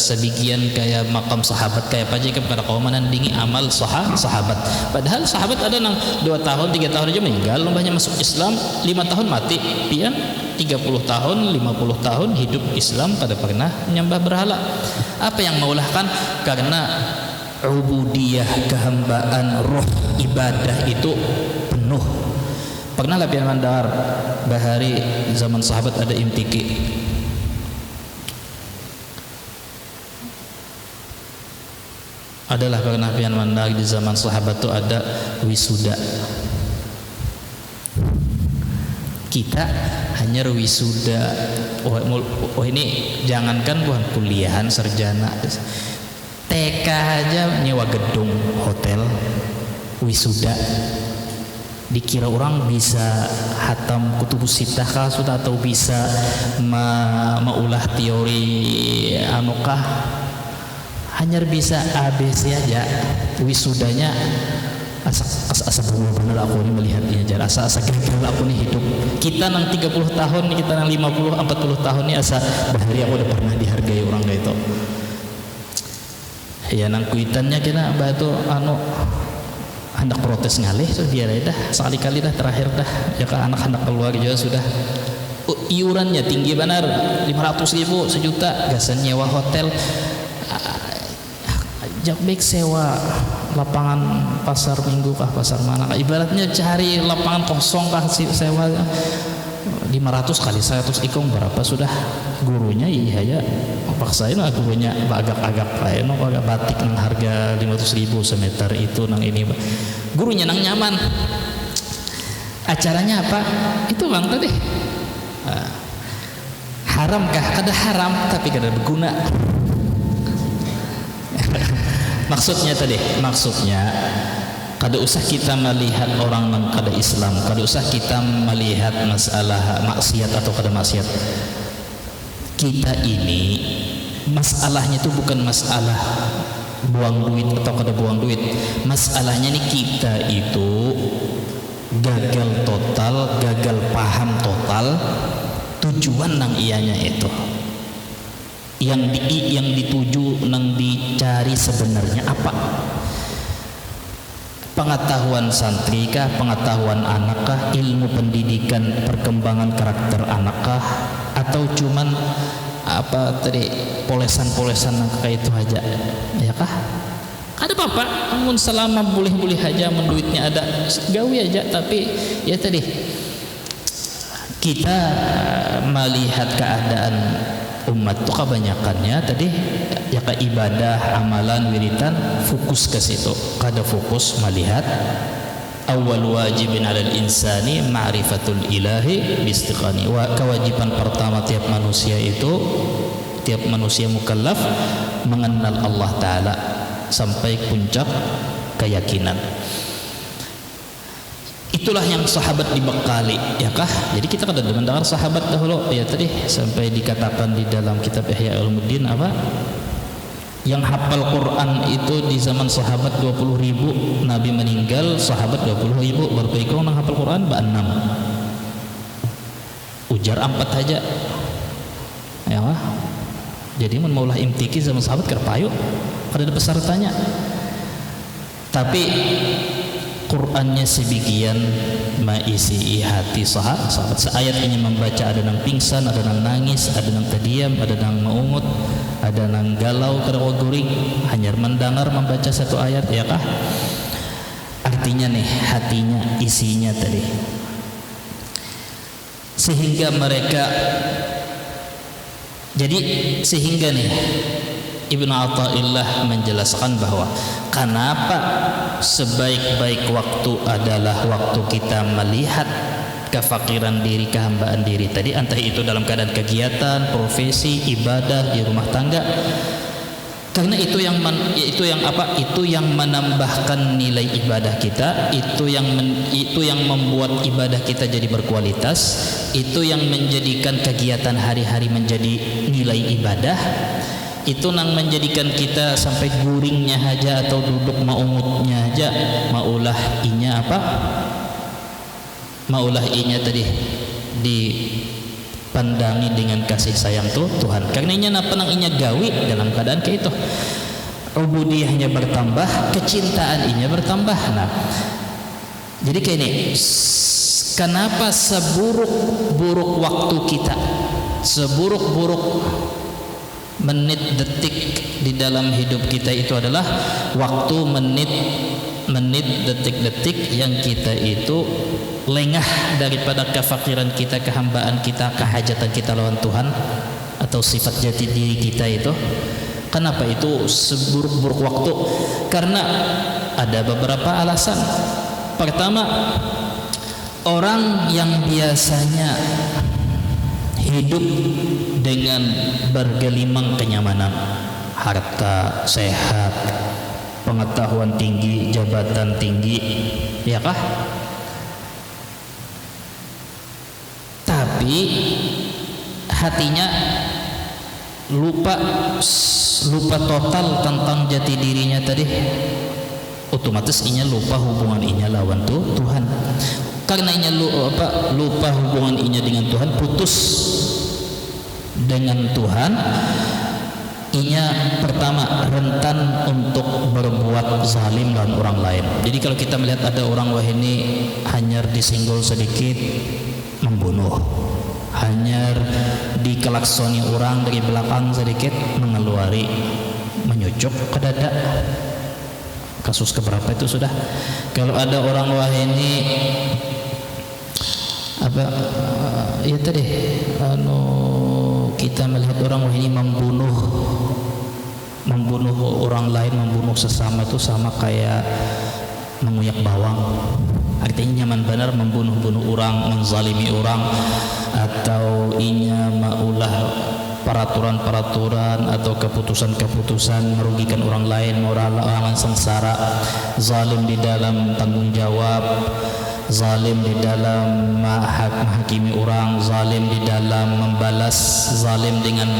sebagian kayak makam sahabat kayak apa aja kada kau menandingi amal sahabat. Padahal sahabat ada nang 2 tahun 3 tahun aja meninggal, lombanya masuk Islam 5 tahun mati, pian 30 tahun 50 tahun hidup Islam kada pernah menyembah berhala. Apa yang maulahkan? Karena ubudiyah, kehambaan, roh ibadah itu penuh. Pernah lah pian mandar bahari zaman sahabat ada imtiki. Adalah pernah pian mandar di zaman sahabat itu ada wisuda. Kita hanya wisuda. Oh ini jangankan bukan kuliahan sarjana, TK aja nyewa gedung hotel wisuda. Dikira orang bisa hatam kutubus sittah kah sudah, atau bisa maulah teori anukah, hanya bisa ABC aja wisudanya. Asa benar aku ini melihatnya aja, asa gagal aku nih hidup. Kita nang 30 tahun, kita nang 50 40 tahun nih asa bahari aku udah pernah dihargai orang kayak itu. Ya nang kuitannya kena batu hendak protes ngalih, so biar dah sekali-kali dah terakhir dah ya kan, anak-anak keluar juga sudah. Iurannya tinggi benar, 500.000 sejuta, gasan nyewa hotel, jak baik sewa lapangan pasar minggu kah, pasar mana kah, ibaratnya cari lapangan kosong kah sewa 500 kali 100 ikong berapa sudah. Gurunya iya ya paksain lah, gurunya agak-agak kayak agak batik nang harga 500.000 semeter itu nang ini, gurunya nang nyaman. Acaranya apa itu bang tadi, haram kah? Kada haram tapi kada berguna. Maksudnya kada usah kita melihat orang yang kada Islam, kada usah kita melihat masalah maksiat atau kada maksiat. Kita ini masalahnya itu bukan masalah buang duit atau kada buang duit. Masalahnya nih kita itu gagal total, gagal paham total tujuan nang ianya itu. Yang dituju nang dicari sebenarnya apa? Pengetahuan santri kah, pengetahuan anak kah, ilmu pendidikan perkembangan karakter anak kah, atau cuman apa tadi polesan-polesan kayak itu aja ya kah? Ada apa-apa, namun selama boleh-boleh aja, menduitnya ada gawe aja. Tapi ya tadi kita melihat keadaan umat tuh kebanyakannya tadi ya ke ibadah, amalan, wiritan, fokus ke situ. Kada fokus melihat awal wajibin 'alal insani ma'rifatul ilahi biistiqani. Kewajiban pertama tiap manusia itu, tiap manusia mukallaf mengenal Allah Ta'ala sampai puncak keyakinan. Itulah yang sahabat dibekali ya kah? Jadi kita kada mendengar sahabat dahulu ya tadi sampai dikatakan di dalam kitab Ihya Ulumuddin apa? Yang hafal Quran itu di zaman sahabat 20.000, Nabi meninggal sahabat 20.000, baru kau nang hafal Quran ba 6. Ujar 4 aja. Ya kah? Jadi mun maulah imtiki zaman sahabat kerpayu kada ada pesertanya. Tapi Qurannya sebagian mengisi hati sahabat. Seayat ini membaca ada nang pingsan, ada nang nangis, ada nang terdiam, ada nang mengungut, ada nang galau kerawa guring, hanya mendengar membaca satu ayat ya kah? Artinya nih hatinya, isinya tadi. Sehingga nih Ibnu Athaillah menjelaskan bahwa kenapa sebaik-baik waktu adalah waktu kita melihat kefakiran diri, kehambaan diri tadi, entah itu dalam keadaan kegiatan, profesi, ibadah, di rumah tangga. Karena itu yang menambahkan nilai ibadah kita, itu yang membuat ibadah kita jadi berkualitas, itu yang menjadikan kegiatan hari-hari menjadi nilai ibadah, itu yang menjadikan kita sampai guringnya aja atau duduk maumutnya aja maulah inya tadi dipandangi dengan kasih sayang Tuhan. Karenanya napa nang inya gawi dalam keadaan kayak itu, ubudiyahnya bertambah, kecintaan inya bertambah. Nah, jadi kayak ini, kenapa seburuk-buruk waktu kita, seburuk-buruk menit detik di dalam hidup kita itu adalah waktu menit detik-detik yang kita itu lengah daripada kefakiran kita, kehambaan kita, kehajatan kita lawan Tuhan atau sifat jati diri kita itu. Kenapa itu seburuk-buruk waktu? Karena ada beberapa alasan. Pertama, orang yang biasanya hidup dengan bergelimang kenyamanan, harta, sehat, pengetahuan tinggi, jabatan tinggi, ya kah? Tapi hatinya lupa total tentang jati dirinya tadi, otomatis inya lupa hubungan inya lawan Tuhan. Karena inya lupa hubungan inya dengan Tuhan, putus dengan Tuhan, inya pertama rentan untuk berbuat zalim lawan orang lain. Jadi kalau kita melihat ada orang wah ini hanyar disenggol sedikit membunuh, hanyar dikelaksoni orang dari belakang sedikit mengeluari, menyucuk ke dada. Kasus keberapa itu sudah? Kalau ada orang wah ini ya tadi kita melihat orang wah ini membunuh orang lain, membunuh sesama itu sama kayak menguyak bawang. Artinya nyaman benar membunuh orang, menzalimi orang, atau inya maulah peraturan-peraturan atau keputusan-keputusan merugikan orang lain, moral orang sengsara, zalim di dalam tanggung jawab, zalim di dalam menghakimi orang, zalim di dalam membalas, zalim dengan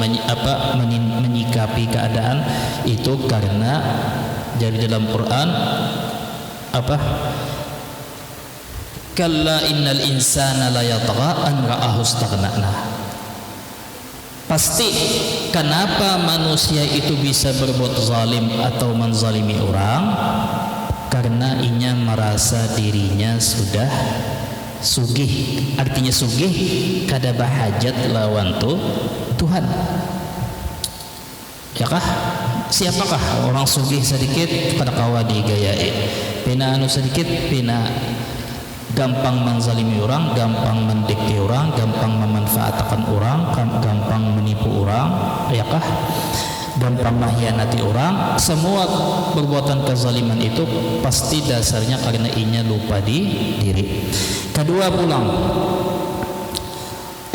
menyikapi keadaan itu. Karena jadi dalam Quran kalla innal insana la yatgha an ra'ahu istaghna. Pasti kenapa manusia itu bisa berbuat zalim atau menzalimi orang? Karena inya merasa dirinya sudah sugih. Artinya sugih kada bahajat lawan Tuhan. Ya kah? Siapakah orang sugih sedikit kada kawa digayai, pina sedikit pina gampang menzalimi orang, gampang mendikte orang, gampang memanfaatkan orang, gampang menipu orang, ya kah? Gampang mengkhianati orang. Semua perbuatan kezaliman itu pasti dasarnya karena inya lupa diri. Kedua pulang,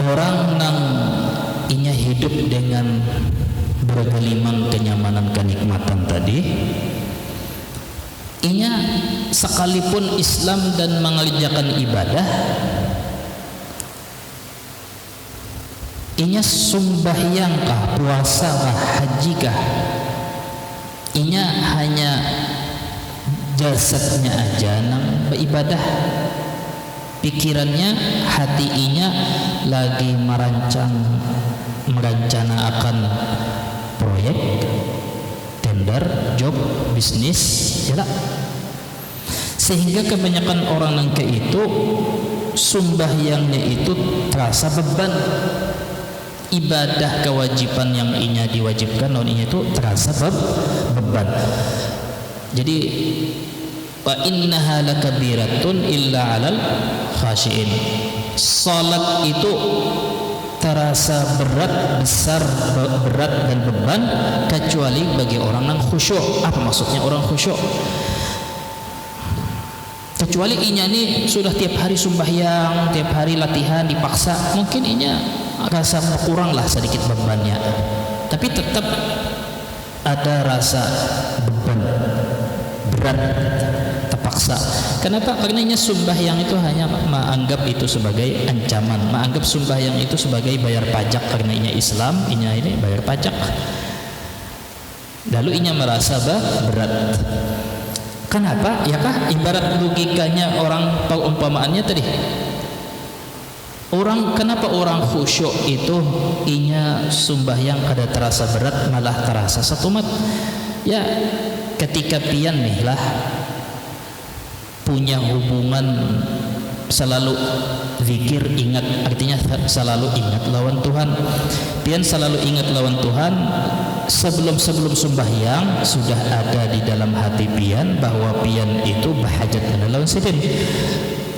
orang nang inya hidup dengan bergelimang kenyamanan kenikmatan tadi, inya sekalipun Islam dan mengerjakan ibadah, inya sumbahyangkah, puasakah, hajikah, inya hanya jasadnya aja nang beribadah, pikirannya, hati inya lagi merencanakan proyek, tender, job, bisnis, ya. Sehingga kebanyakan orang yang kayak itu sumbahyangnya itu terasa beban, ibadah kewajiban yang inya diwajibkan non inya itu terasa beban. Jadi wa innaha lakabiratun illa 'alal khashiin. Salat itu terasa berat, besar, berat dan beban kecuali bagi orang yang khusyuk. Apa maksudnya orang khusyuk? Kecuali inya nih sudah tiap hari sembahyang, tiap hari latihan dipaksa, mungkin inya rasa berkurang lah sedikit bebannya. Tapi tetap ada rasa beban, berat, terpaksa. Kenapa? Karena sembahyang itu hanya menganggap itu sebagai ancaman, menganggap sembahyang itu sebagai bayar pajak. Karena Islam, ini bayar pajak. Lalu merasa berat. Kenapa? Ya kah? Ibarat logikanya orang, perumpamaannya tadi. Kenapa orang khusyuk itu sembahyang kada terasa berat, malah terasa satumat? Ya, ketika pian nih lah punya hubungan selalu zikir, ingat, artinya selalu ingat lawan Tuhan. Pian selalu ingat lawan Tuhan. Sebelum sembahyang sudah ada di dalam hati pian bahwa pian itu berhajat lawan sidin.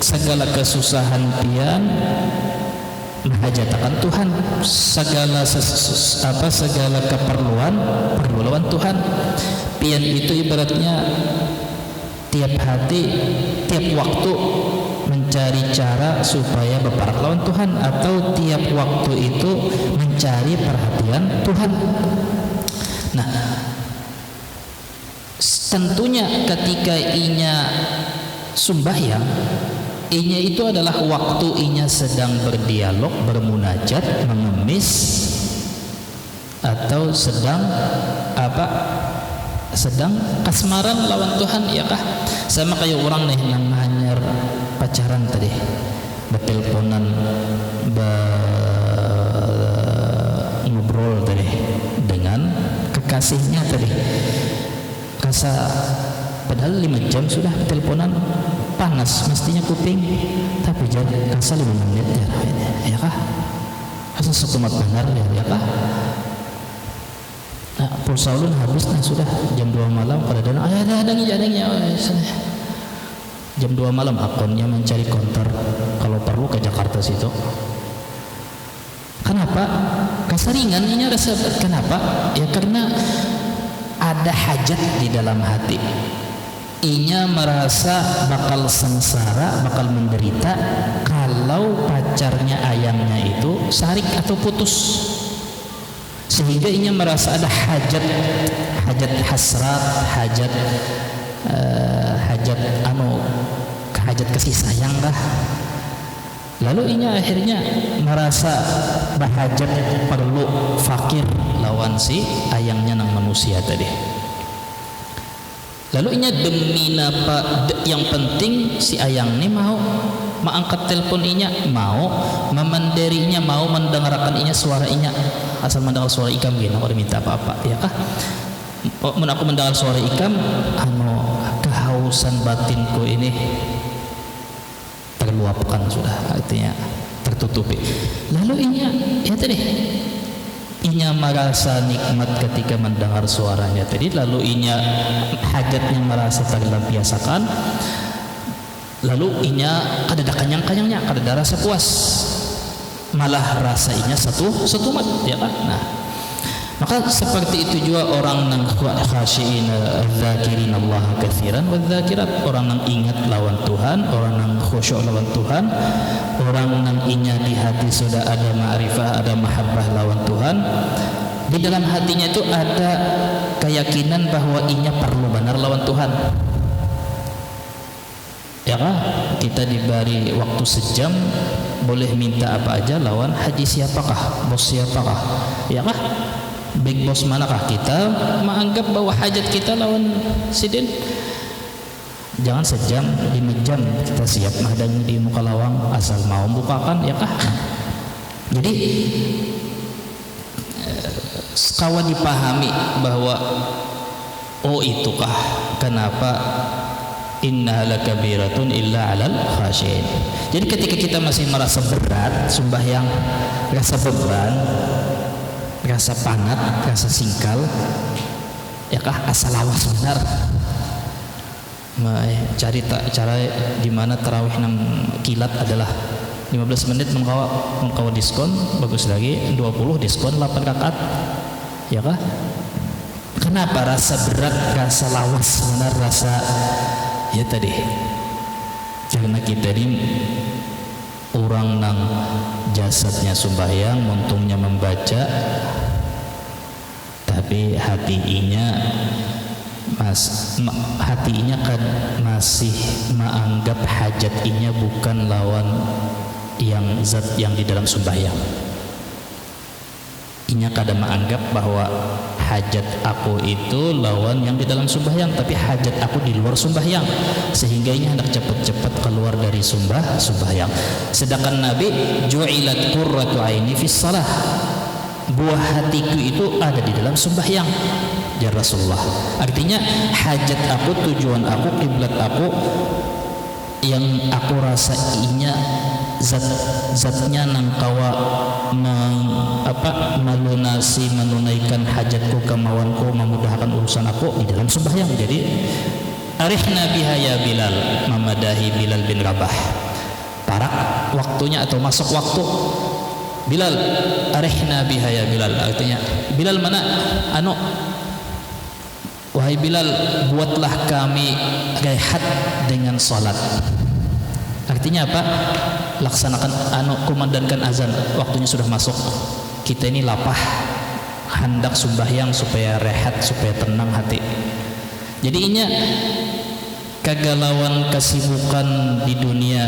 Segala kesusahan pian menghajatkan Tuhan, segala keperluan perlu lawan Tuhan. Pian itu ibaratnya tiap hati, tiap waktu mencari cara supaya berparak lawan Tuhan, atau tiap waktu itu mencari perhatian Tuhan. Nah, tentunya ketika sembahyang, itu adalah waktu sedang berdialog, bermunajat, mengemis, atau sedang kasmaran lawan Tuhan, ya kah? Sama kayak orang nih yang hanyar pacaran tadi, berteleponan, ngobrol tadi dengan kekasihnya tadi. Padahal 5 jam sudah teleponan, panas mestinya kuping, tapi jadi kasar 5 menit ya kah? Asa sekumat benar ya kah? Nah, pulsa ulun habis, sudah jam 2 malam pada dana adanya jam 2 malam akunnya mencari konter, kalau perlu ke Jakarta situ. Kenapa? Kasaringan rasa. Kenapa? Ya karena ada hajat di dalam hati. Merasa bakal sengsara, bakal menderita kalau pacarnya, ayamnya itu sarik atau putus. Sehingga merasa ada hajat hasrat, hajat kasih sayang lah. Lalu akhirnya merasa bahajat, perlu, fakir lawan si ayangnya nang manusia tadi. Lalu demi apa yang penting si ayang ini mau mengangkat telepon mau memandirinya, mau mendengarkan suara asal mendengar suara ikam gini, aku minta apa-apa, ya kah? Mun aku mendengar suara ikam, kehausan batinku ini terluapkan sudah, artinya tertutupi. Lalu ya tadi merasa nikmat ketika mendengar suaranya tadi, lalu hajatnya merasa terlampiasakan, lalu kada kanyang-kanyangnya, kada rasa puas, malah rasanya satumat, ya kan? Nah, maka seperti itu juga orang nang khasyiin dzakirin Allah katsiran wa dzakirat, orang nang ingat lawan Tuhan, orang nang khusyuk lawan Tuhan, orang nang di hati sudah ada ma'rifah, ada mahabbah lawan Tuhan. Di dalam hatinya itu ada keyakinan bahwa perlu benar lawan Tuhan. Ya kah? Kita diberi waktu sejam, boleh minta apa aja lawan haji siapakah, bos siapakah, ya kah? Big boss manakah? Kita menganggap bahwa hajat kita lawan sidin. Jangan sejam, 5 jam kita siap menghadang di muka lawang asal mau bukakan, ya kah? Jadi kawan dipahami bahwa itukah kenapa inna lakabiratun illa 'alal khasyin. Jadi ketika kita masih merasa berat sembahyang, rasa beban, rasa panat, rasa singkal, ya kah, asal lawas benar. Cari cara di mana tarawih nang kilat adalah 15 menit mengkawa diskon, bagus lagi 20 diskon 8 rakaat, ya kah? Kenapa? Rasa berat, rasa lawas benar, rasa ya tadi, karena kita ini orang nang jasadnya sembahyang, untungnya membaca, tapi hatinya kan masih menganggap hajat inya bukan lawan yang zat yang di dalam sembahyang. Inya kadang menganggap bahwa hajat aku itu lawan yang di dalam sembahyang, tapi hajat aku di luar sembahyang, sehingga inya hendak cepat-cepat keluar dari sembahyang. Sedangkan Nabi ju'ilat qurratu aini fis shalah, buah hatiku itu ada di dalam sembahyang, ya Rasulullah. Artinya hajat aku, tujuan aku, kiblat aku, yang aku rasa inya zatnya nangkawa menunaikan hajatku, kemauanku, memudahkan urusan aku di dalam sembahyang. Jadi arihna biha ya Bilal, memadahi Bilal bin Rabah. Parak waktunya atau masuk waktu, Bilal, arihna biha ya Bilal. Artinya Bilal mana wahai Bilal, buatlah kami rehat dengan salat. Artinya apa? Laksanakan kumandangkan azan, waktunya sudah masuk. Kita ini lapah, hendak sembahyang supaya rehat, supaya tenang hati. Jadi inya kegalauan, kesibukan di dunia,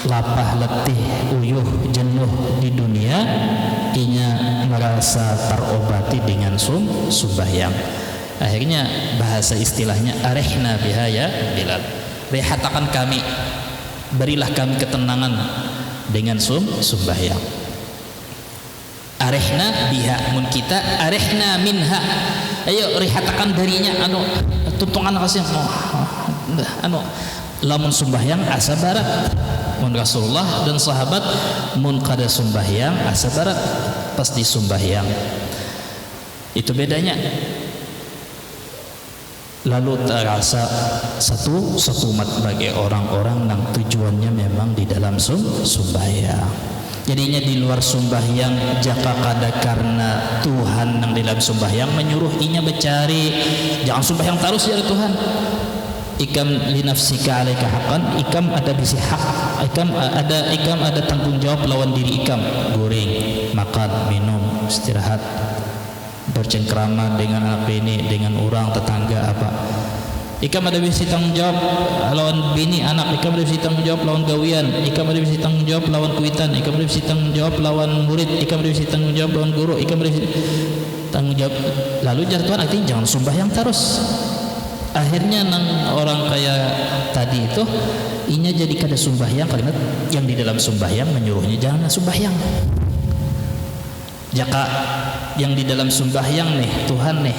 lapah, letih, uyuh, jenuh di dunia, inya merasa terobati dengan sembahyang. Akhirnya bahasa istilahnya arihna biha ya Bilal, rehatakan kami, berilah kami ketenangan dengan sembahyang. Arihna biha, mun kita arihna minha, ayo rehatakan darinya, tuntungan kasih lamun sembahyang asa barat. Mun Rasulullah dan sahabat mun kada sembahyang asa barat, pasti sembahyang. Itu bedanya. Lalu terasa satu umat bagi orang-orang yang tujuannya memang di dalam sembahyang. Jadinya di luar sembahyang jaka kada karena Tuhan yang di dalam sembahyang menyuruh inya bercari, jangan sembahyang terus ya Tuhan. Ikam li nafsika alaika haqqan, ikam ada bisi hak, ikam ada tanggung jawab lawan diri ikam. Goreng, makan, minum, istirahat, bercengkrama dengan anak bini, dengan orang tetangga apa. Ikam ada bisi tanggung jawab lawan bini anak, ikam ada bisi tanggung jawab lawan gawian, ikam ada bisi tanggung jawab lawan kuitan, ikam ada bisi tanggung jawab lawan murid, ikam ada bisi tanggung jawab lawan guru, ikam ada bisi tanggung jawab. Lalu jatuhan artinya jangan sembahyang terus. Akhirnya orang kayak tadi itu inya jadi kada sembahyang karena yang di dalam sembahyang menyuruhnya jangan sembahyang. Jaka yang di dalam sembahyang nih Tuhan nih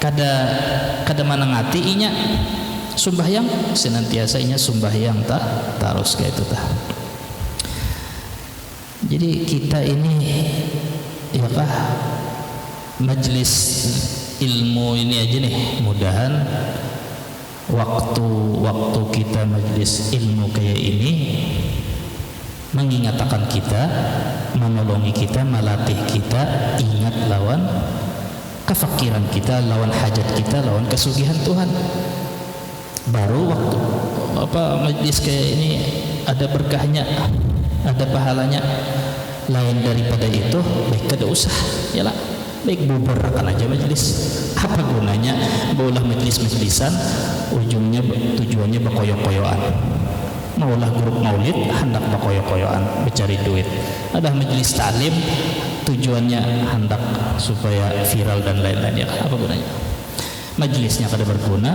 kada manangati inya sembahyang, senantiasa inya sembahyang terus kayak itu tah. Jadi kita ini ya kah majelis ilmu ini aja nih, mudahan waktu kita majelis ilmu kayak ini mengingatkan kita, menolongi kita, melatih kita ingat lawan kefakiran kita, lawan hajat kita, lawan kesugihan Tuhan. Baru waktu majelis kayak ini ada berkahnya, ada pahalanya. Lain daripada itu baik kada usah yalah, baik bubarkan aja majelis. Apa gunanya baulah majelis-majelisan ujungnya tujuannya bakoyo-koyoan. Maulah grup maulid hendak bakoyo-koyoan mencari duit. Ada majelis taklim tujuannya hendak supaya viral dan lain-lain, ya apa gunanya? Majelisnya kada berguna,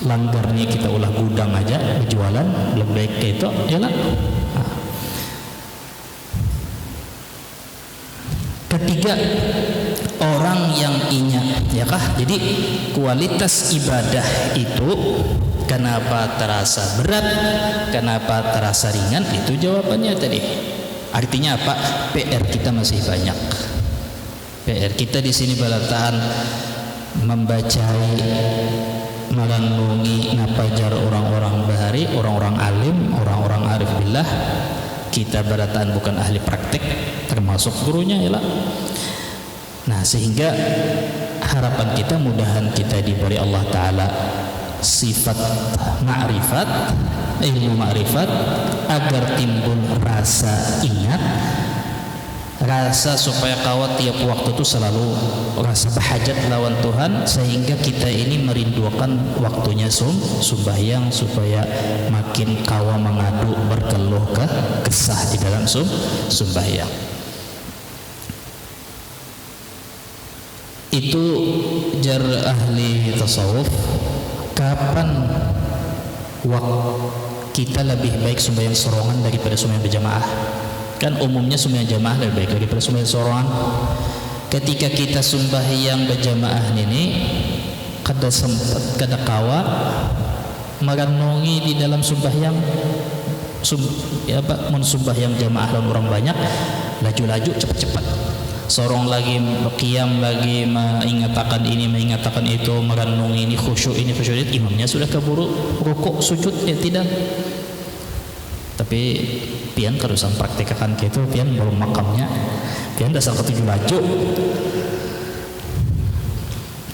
langgarnya kita ulah gudang aja berjualan, lebih baik kayak itu yalah. Ketiga, orang yang inya ya kah, jadi kualitas ibadah itu kenapa terasa berat, kenapa terasa ringan, itu jawabannya tadi. Artinya apa? PR kita masih banyak. PR kita di sini balatahan membacai, merenungi napajar orang-orang bahari, orang-orang alim, orang-orang arif billah. Kita balataan bukan ahli praktek, termasuk gurunya ya lah. Nah, sehingga harapan kita mudahan kita diberi Allah Ta'ala sifat ma'rifat, ilmu ma'rifat, agar timbul rasa ingat, rasa supaya kawa tiap waktu itu selalu rasa berhajat lawan Tuhan, sehingga kita ini merindukan waktunya sembahyang supaya makin kawa mengadu berkeluh kesah di dalam sembahyang. Itu jar ahli tasawuf, kapan waktu kita lebih baik sembahyang sorongan daripada sembahyang berjamaah? Kan umumnya sembahyang jamaah lebih baik daripada sembahyang sorongan. Ketika kita sembahyang berjamaah ini, kada sempat kada kawa merenungi di dalam sembahyang mun sembahyang jamaah dan orang banyak, laju-laju cepat-cepat sorong lagi, qiyam lagi, mengatakan ini mengatakan itu, merenungi ini khusyuk ini khusyuk itu, imamnya sudah keburu rukuk sujud, ya tidak. Tapi pian kalau sang praktikakan gitu, pian baru makamnya, pian dasar ketujuh laju.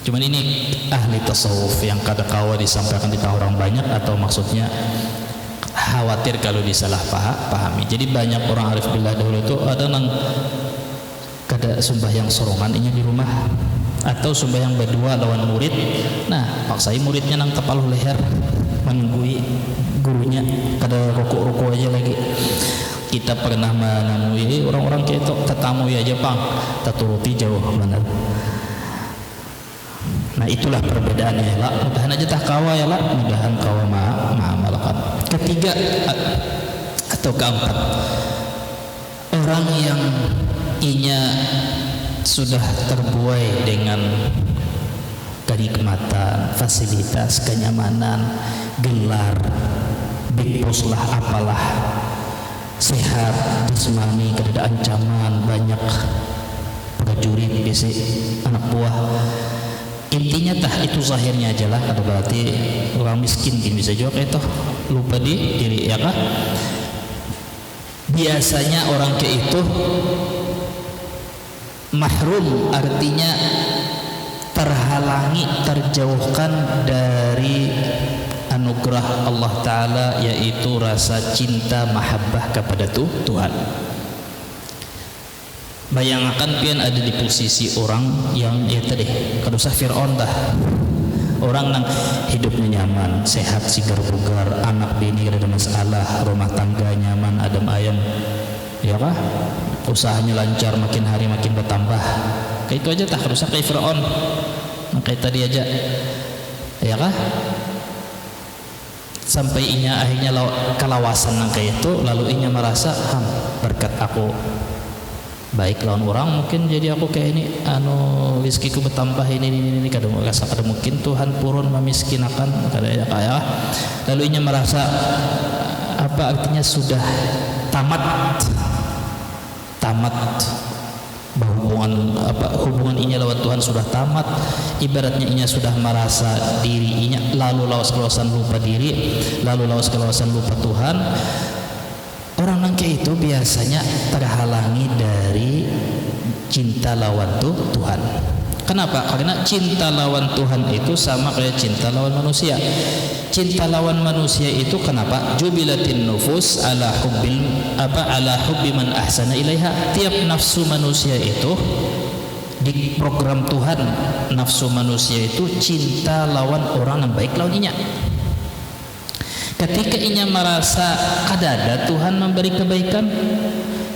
Cuman ini ahli tasawuf yang kada kawa disampaikan di orang banyak, atau maksudnya khawatir kalau disalah pahami. Jadi banyak orang arif billah dahulu itu ada nang kada sembahyang sorongan ini di rumah, atau sembahyang berdua lawan murid. Nah, paksai muridnya nang tepaluh leher menunggui gurunya, kada rokok-rokok aja lagi. Kita pernah menemui orang-orang kayak itu, tetamu aja pang, taturuti jauh benar. Nah, itulah perbedaannya lah. Mudahan aja tah kawa ya lah, mudahan kawa ma'amalakan. Ketiga atau keempat, orang yang inya sudah terbuai dengan kenikmatan, fasilitas, kenyamanan, gelar, big boss lah apalah, sehat, jasmani, tidak ada ancaman, banyak prajurit, besi, anak buah. Intinya tah itu zahirnya aja lah, ada berarti orang miskin bisa juga itu lupa diri ya kah? Biasanya orang kayak itu mahrum, artinya terhalangi, terjauhkan dari anugerah Allah Ta'ala, yaitu rasa cinta mahabbah kepada Tuhan. Bayangkan pian ada di posisi orang yang ya tadi kada usah Fir'aun dah, orang yang hidupnya nyaman, sehat, sigar bugar, anak bini ada masalah, rumah tangga nyaman, adem ayem, ya kah? Usahanya lancar, makin hari makin bertambah. Kayak itu aja tak kada usah kayak Fir'aun. Kayak tadi aja, ya kah? Sampai inya akhirnya kalawasan nang kayak itu, lalu inya merasa berkat aku baik lawan orang, mungkin jadi aku kayak ini rizkiku bertambah ini kada rasa kada mungkin Tuhan purun memiskinakan kada ya kaya. Lalu inya merasa apa artinya sudah tamat hubungan inya lawan Tuhan sudah tamat, ibaratnya inya sudah merasa diri inya lalu lawas-lawasan lupa diri, lalu lawas-lawasan lupa Tuhan. Orang nang kayak itu biasanya terhalangi dari cinta lawan Tuhan. Kenapa? Karena cinta lawan Tuhan itu sama kayak cinta lawan manusia. Cinta lawan manusia itu kenapa? Jubilatin nufus ala hubbi man ahsana ilaiha. Tiap nafsu manusia itu di program Tuhan, nafsu manusia itu cinta lawan orang yang baik lawan inya. Ketika inya merasa kadada Tuhan memberi kebaikan,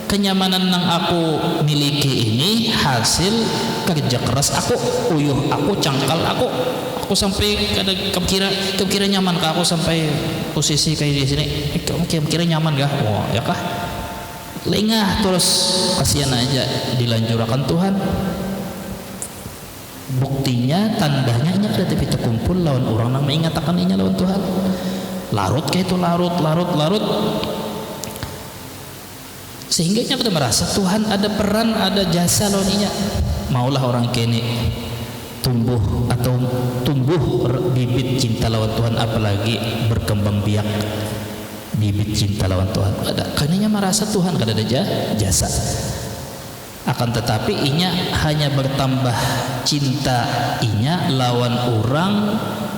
kenyamanan yang aku miliki ini hasil kerja keras aku, uyuh aku, cangkal aku sampai kada kira nyaman kah aku sampai posisi kayak di sini, kira nyaman kah? Oh ya kah? Lengah terus, kasihan aja dilanjurkan Tuhan. Buktinya tandanya inya kada tapi terkumpul lawan orang yang mengatakan inya lawan Tuhan. Larut kayak itu larut sehingga nya pada merasa Tuhan ada peran, ada jasa lawan inya. Maulah orang kene tumbuh bibit cinta lawan Tuhan, apalagi berkembang biak bibit cinta lawan Tuhan. Karena merasa Tuhan kada ada jasa. Akan tetapi inya hanya bertambah cinta inya lawan orang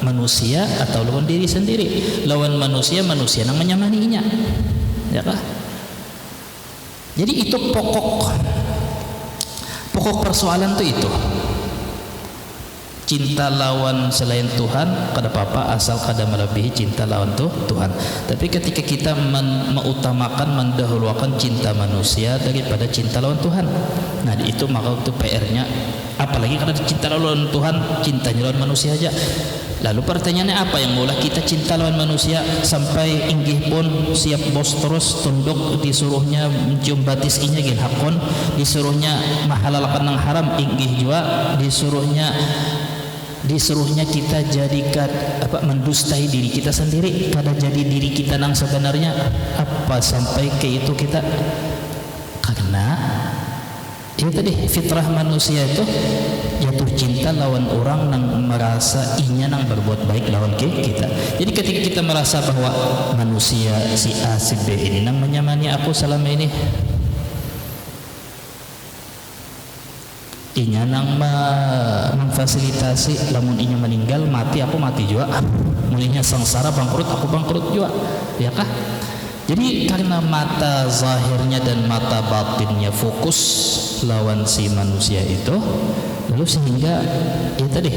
manusia atau lawan diri sendiri. Lawan manusia yang menyamani inya, ya kah? Jadi itu pokok Pokok persoalan tuh itu. Cinta lawan selain Tuhan kada apa-apa asal kada melebihi cinta lawan Tuhan. Tapi ketika kita mengutamakan, mendahulukan cinta manusia daripada cinta lawan Tuhan, nah itu maka itu PR-nya. Apalagi karena cinta lawan Tuhan, cintanya lawan manusia aja. Lalu pertanyaannya apa yang maulah kita cinta lawan manusia sampai inggih pun siap bos terus tunduk, disuruhnya mencium batis inya gin hakon, disuruhnya mahalalkan nang haram inggih juga, disuruhnya kita jadikan mendustai diri kita sendiri pada jadi diri kita nang sebenarnya apa sampai ke itu kita. Karena itu tadi fitrah manusia itu jatuh cinta lawan orang nang merasa inya nang berbuat baik lawan kita. Jadi ketika kita merasa bahwa manusia si A si B ini nang menyamani aku selama ini, inya nang memfasilitasi lamun inya meninggal mati aku mati juga, mulihnya sengsara bangkrut aku bangkrut juga, ya kah? Jadi karena mata zahirnya dan mata batinnya fokus lawan si manusia itu, lalu sehingga ya tadi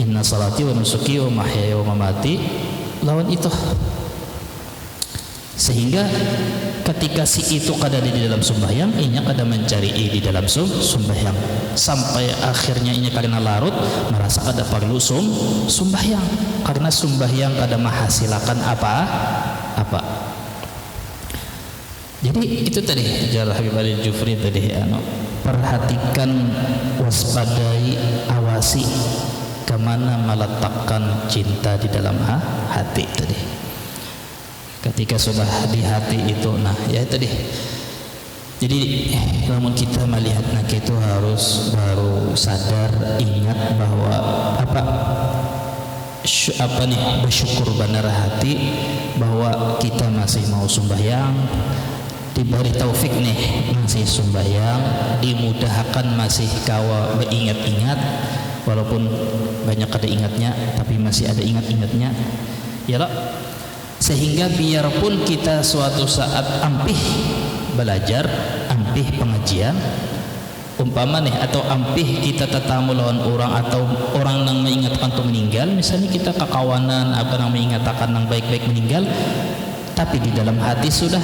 inna salati wa nusuki wa mahyaya wa mamati lawan itu, sehingga ketika si itu kada di dalam sembahyang, inya kada mencari di dalam sembahyang, sampai akhirnya inya karena larut merasa kada perlu sembahyang, karena sembahyang kada menghasilkan apa. Jadi itu tadi Jalal Habib Ali Jufri tadi, perhatikan, waspadai, awasi kemana meletakkan cinta di dalam hati tadi. Ketika sudah di hati itu, nah ya tadi. Jadi namun kita melihat nak itu harus baru sadar, ingat bahwa bersyukur benar hati bahwa kita masih mau sembahyang, diberi taufik nih masih sembahyang, dimudahkan masih kawa beringat-ingat, walaupun banyak ada ingatnya tapi masih ada ingat-ingatnya, ya lah. Sehingga biarpun kita suatu saat ampih belajar, ampih pengajian, umpama nih, atau ampih kita tetamu lawan orang atau orang yang mengingatkan untuk meninggal, misalnya kita kekawanan nang mengingatkan nang baik-baik meninggal, tapi di dalam hati sudah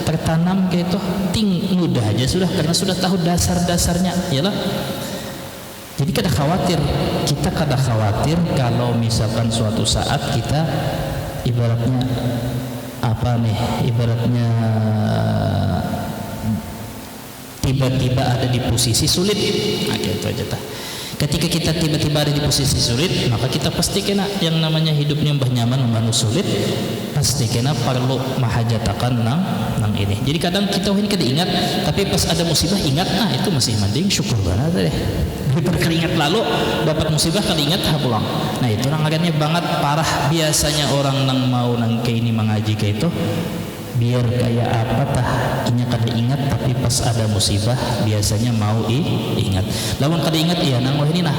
tertanam kayak itu, mudah aja sudah, karena sudah tahu dasar-dasarnya, yalah. Jadi kada khawatir, kita kada khawatir kalau misalkan suatu saat kita ibaratnya tiba-tiba ada di posisi sulit, nah gitu aja tah. Ketika kita tiba-tiba ada di posisi sulit, maka kita pasti kena yang namanya hidupnya mbah nyaman mbah sulit, pasti kena perlu mahajatakan nang ini. Jadi kadang kita ini kada ingat, tapi pas ada musibah ingat, nah itu masih mending syukur banget deh. Daripada keringat lalu dapat musibah kada ingat pulang. Nah itu rangannya banget parah. Biasanya orang nang mau nang kayak ini mengaji kayak itu, biar kayak apa tah inya kada ingat, tapi pas ada musibah biasanya mau ingat. Lawan kada ingat iya nang ini nah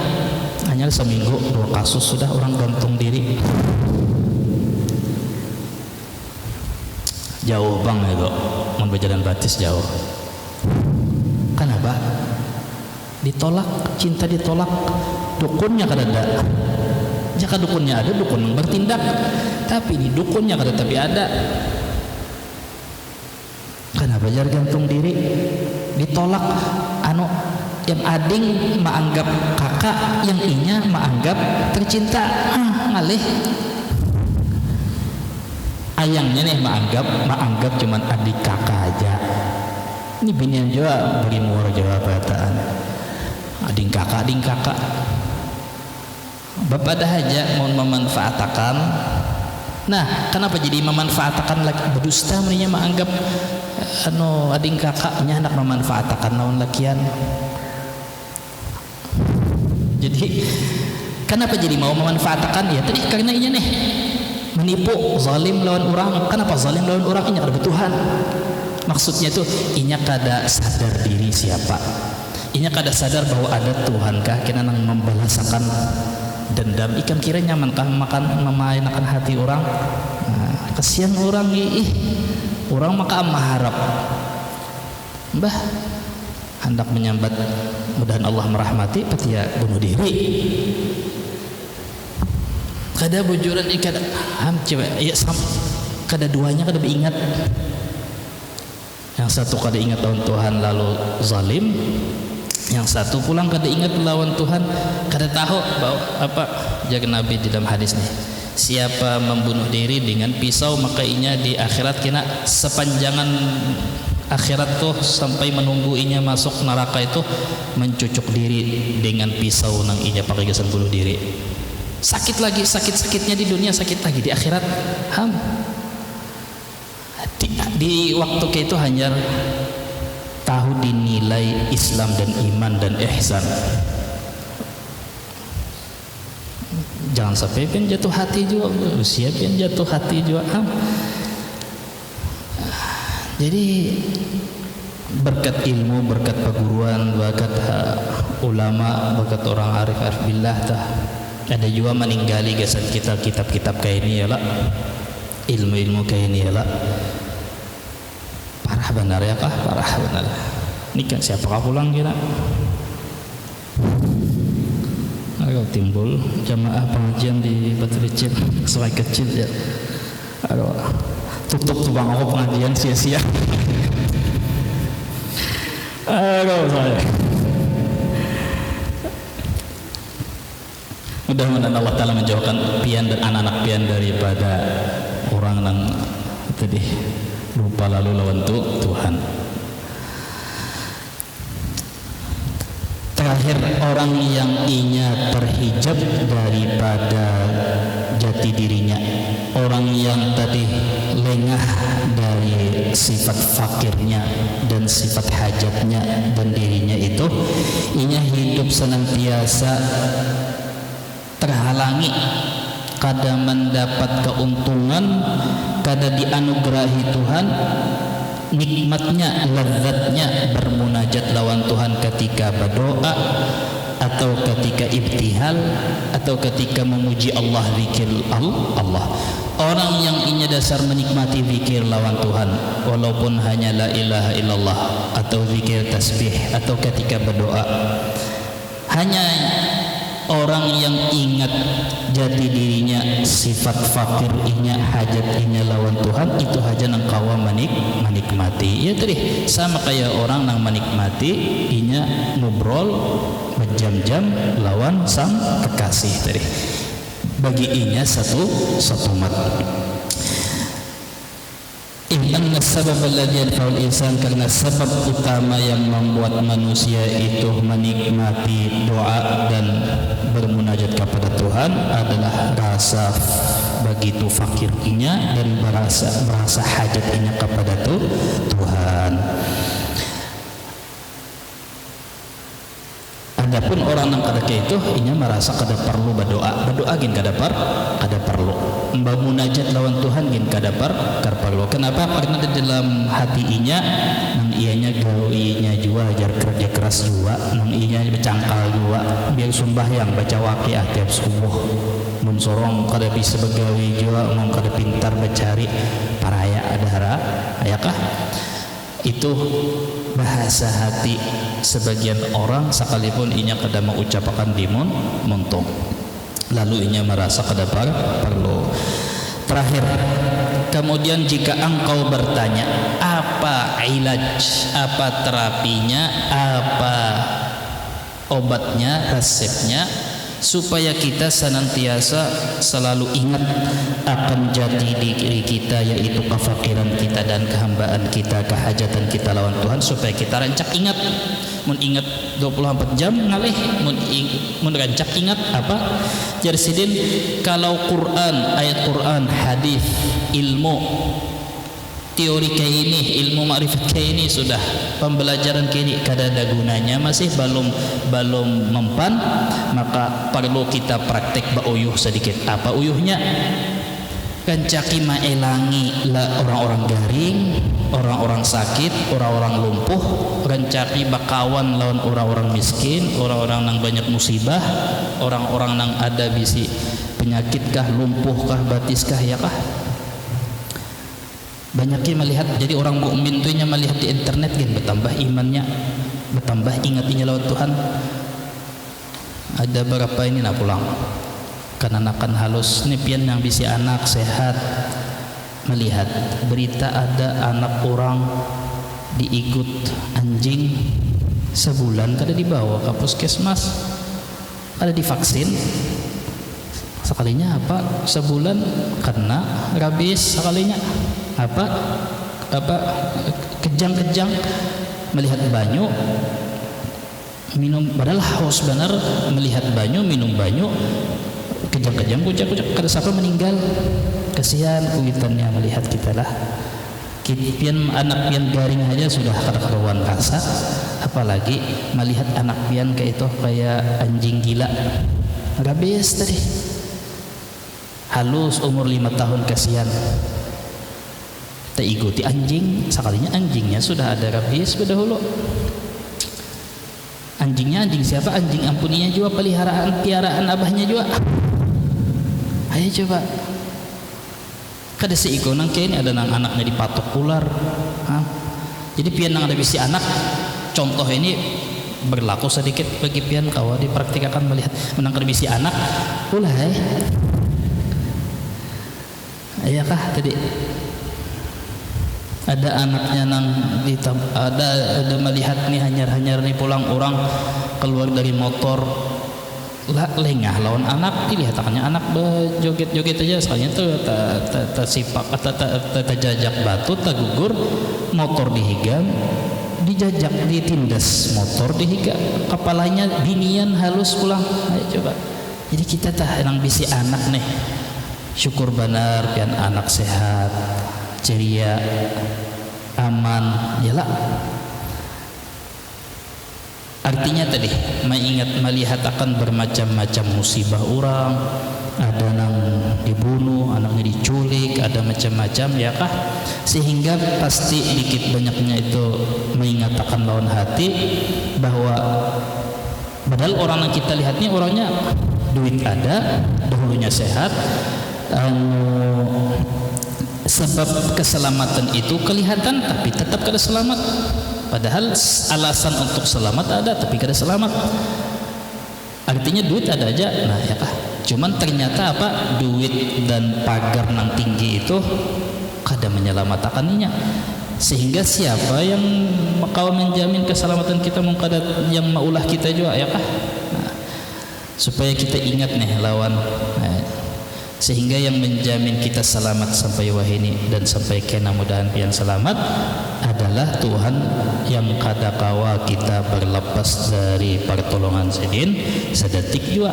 hanya seminggu 2 kasus sudah orang gantung diri. Jauh bang itu mau berjalan batis jauh. Kenapa? Ditolak, cinta ditolak, dukunnya kada ada. Jika dukunnya ada, dukun bertindak, tapi di dukunnya kada tapi ada. Kenapa jar gantung diri? Ditolak, yang ading menganggap kakak, yang inya menganggap tercinta, ngalih. Ayangnya nih menganggap cuman adik kakak aja. Ini binian juga beri muar jawab perkataan. Ading kakak. Bapak dah aja mau memanfaatkan. Nah, kenapa jadi memanfaatkan lagi berdusta meninya menganggap ading kakaknya anak memanfaatkan lawan lakian. Jadi kenapa jadi mau memanfaatkan? Ya tadi karena inya nih menipu, zalim lawan orang. Kenapa zalim lawan orang? Inya kada Tuhan. Maksudnya itu inya kada sadar diri siapa. Inya kada sadar bahwa ada Tuhan kah kena nang membalasakan dendam. Ikan kira nyaman kah makan memainkan hati orang. Nah, kasihan orang orang maka maharap. Mbah, hendak menyambat mudahan Allah merahmati petia bunuh diri. Kada bujuran kada coba ya kada duanya kada ingat. Yang satu kada ingat lawan Tuhan lalu zalim, yang satu pulang kada ingat lawan Tuhan, kada tahu bahwa apa jaga Nabi di dalam hadis nih, siapa membunuh diri dengan pisau maka inya di akhirat kena sepanjangan akhirat tuh sampai menunggu inya masuk neraka itu mencucuk diri dengan pisau nang inya pakai gesan bunuh diri. Sakit lagi, sakit-sakitnya di dunia, sakit lagi di akhirat. Di waktu ke itu hanya tahu dinilai Islam dan iman dan ihsan. Jangan sampai pian jatuh hati juga, usia pian jatuh hati juga. Jadi berkat ilmu, berkat perguruan, berkat ulama, berkat orang arif billah tah ada juga meninggali gasan kita kitab-kitab kayak ini ya lah, ilmu-ilmu kayak ini ya lah. Parah benar ya kah? Parah benar. Ini kan siapa kah pulang kira? Agak timbul jamaah pengajian di Batu Licin sesuai kecil ya. Aduh, tutup tukang aku pengajian sia-sia. Aduh saya. Mudah-mudahan Allah Ta'ala menjauhkan pian dan anak-anak pian daripada orang yang tadi lupa lalu lawan Tuhan. Terakhir, orang yang inya terhijab daripada jati dirinya, orang yang tadi lengah dari sifat fakirnya dan sifat hajatnya dan dirinya itu, inya hidup senantiasa terhalangi, kada mendapat keuntungan, kada dianugerahi Tuhan nikmatnya, lezatnya bermunajat lawan Tuhan ketika berdoa atau ketika ibtihal atau ketika memuji Allah, zikir Allah. Orang yang inya dasar menikmati zikir lawan Tuhan walaupun hanya la ilaha illallah atau zikir tasbih atau ketika berdoa, hanya orang yang ingat jati dirinya, sifat fakir inya, hajat inya lawan Tuhan, itu aja nang kawa menikmati. Ya tadi sama kayak orang nang menikmati inya ngobrol berjam-jam lawan sang kekasih tadi. Bagi inya satu mat. Inna sabab alladhi yanfa'ul insan, karena sebab utama yang membuat manusia itu menikmati doa dan bermunajat kepada Tuhan adalah rasa begitu fakirnya dan merasa hajatnya kepada Tuhan. Adapun orang yang kada itu inya merasa kada perlu berdoa gin kada perlu munajat lawan Tuhan gin kada perlu. Kenapa? Karena di dalam hati inya nang ianya gawinya jua ajar kerja keras jua, nang ianya bercangkal jua biar sembahyang baca waqiah tiap subuh, mun sorong kada bisa begawi jua, mun kada pintar becari paraya adahara ayakah. Itu bahasa hati sebagian orang, sekalipun inya kada mengucapkan dimun muntung, lalu inya merasa kada perlu. Terakhir, kemudian jika engkau bertanya apa ilaj, apa terapinya, apa obatnya, resepnya, supaya kita senantiasa selalu ingat akan jati diri kita, yaitu kefakiran kita dan kehambaan kita, kehajatan kita lawan Tuhan, supaya kita rancak ingat. Mun ingat 24 jam ngalih, mun rancak ingat apa? Jadi sidin kalau Quran, ayat Quran, hadis, ilmu, teori kayak ini, ilmu ma'rifat kayak ini, sudah pembelajaran kayak ini kada ada gunanya, masih belum mempan, maka perlu kita praktek bauyuh sedikit. Apa uyuhnya? Kancaki maelangi lah orang-orang garing, orang-orang sakit, orang-orang lumpuh, kancaki bakawan lawan orang-orang miskin, orang-orang nang banyak musibah, orang-orang nang ada bisi penyakit kah, lumpuh kah, batis kah, ya kah? Banyaknya melihat, jadi orang mukmin tuh nya melihat di internet gitu, bertambah imannya, bertambah ingatnya lawan Tuhan. Ada berapa ini nak pulang karena anakan halus ini pian yang bisa anak sehat melihat berita ada anak orang diikut anjing sebulan kada dibawa ke puskesmas, ada divaksin sekalinya apa sebulan kena rabies sekalinya apa kejang-kejang melihat banyu minum padahal haus benar melihat banyu minum banyu kejang-kejang kucak-kucak kada siapa meninggal, kasihan kuitannya melihat kita lah. Pian anak pian garing aja sudah kada karuan rasa, apalagi melihat anak pian kayak itu kayak anjing gila rabies tadi halus umur 5 tahun, kasihan tak ikuti anjing sekalinya anjingnya sudah ada rabies berdahulu. Anjingnya anjing siapa? Anjing ampuninya juga, piaraan abahnya juga. Ayo coba kada seiko nang kene ada nang anaknya dipatok ular. Jadi pian nang ada bisi anak contoh ini berlaku sedikit bagi pian kawa dipraktikkan melihat menang kada bisi anak ulai ayakah tadi ada anaknya nang ada melihat nih hanyar nih pulang orang keluar dari motor lah lengah lawan anak dilihatannya anak joget-joget aja sekalinya tuh tersipak atau terjajak batu tergugur motor dihigang dijajak ditindas motor dihiga kepalanya binian halus pulang. Ayo coba jadi kita tah nang bisi anak nih syukur benar pian anak sehat ceria aman yalah. Artinya tadi mengingat melihat akan bermacam-macam musibah orang, ada nang dibunuh, anaknya diculik, ada macam-macam ya kah, sehingga pasti dikit banyaknya itu mengingatkan lawan hati bahwa padahal orang yang kita lihat ini orangnya duit ada, dahulunya sehat, sebab keselamatan itu kelihatan tapi tetap kada selamat, padahal alasan untuk selamat ada tapi kada selamat. Artinya duit ada aja, nah ya kah, cuman ternyata apa, duit dan pagar nang tinggi itu kada menyelamatkannya, sehingga siapa yang kau menjamin keselamatan kita mungkada yang maulah kita juga ya kah. Nah, supaya kita ingat nih lawan sehingga yang menjamin kita selamat sampai wahini dan sampai kena mudahan pian selamat adalah Tuhan yang kada kawa kita berlepas dari pertolongan sedin sedetik juga.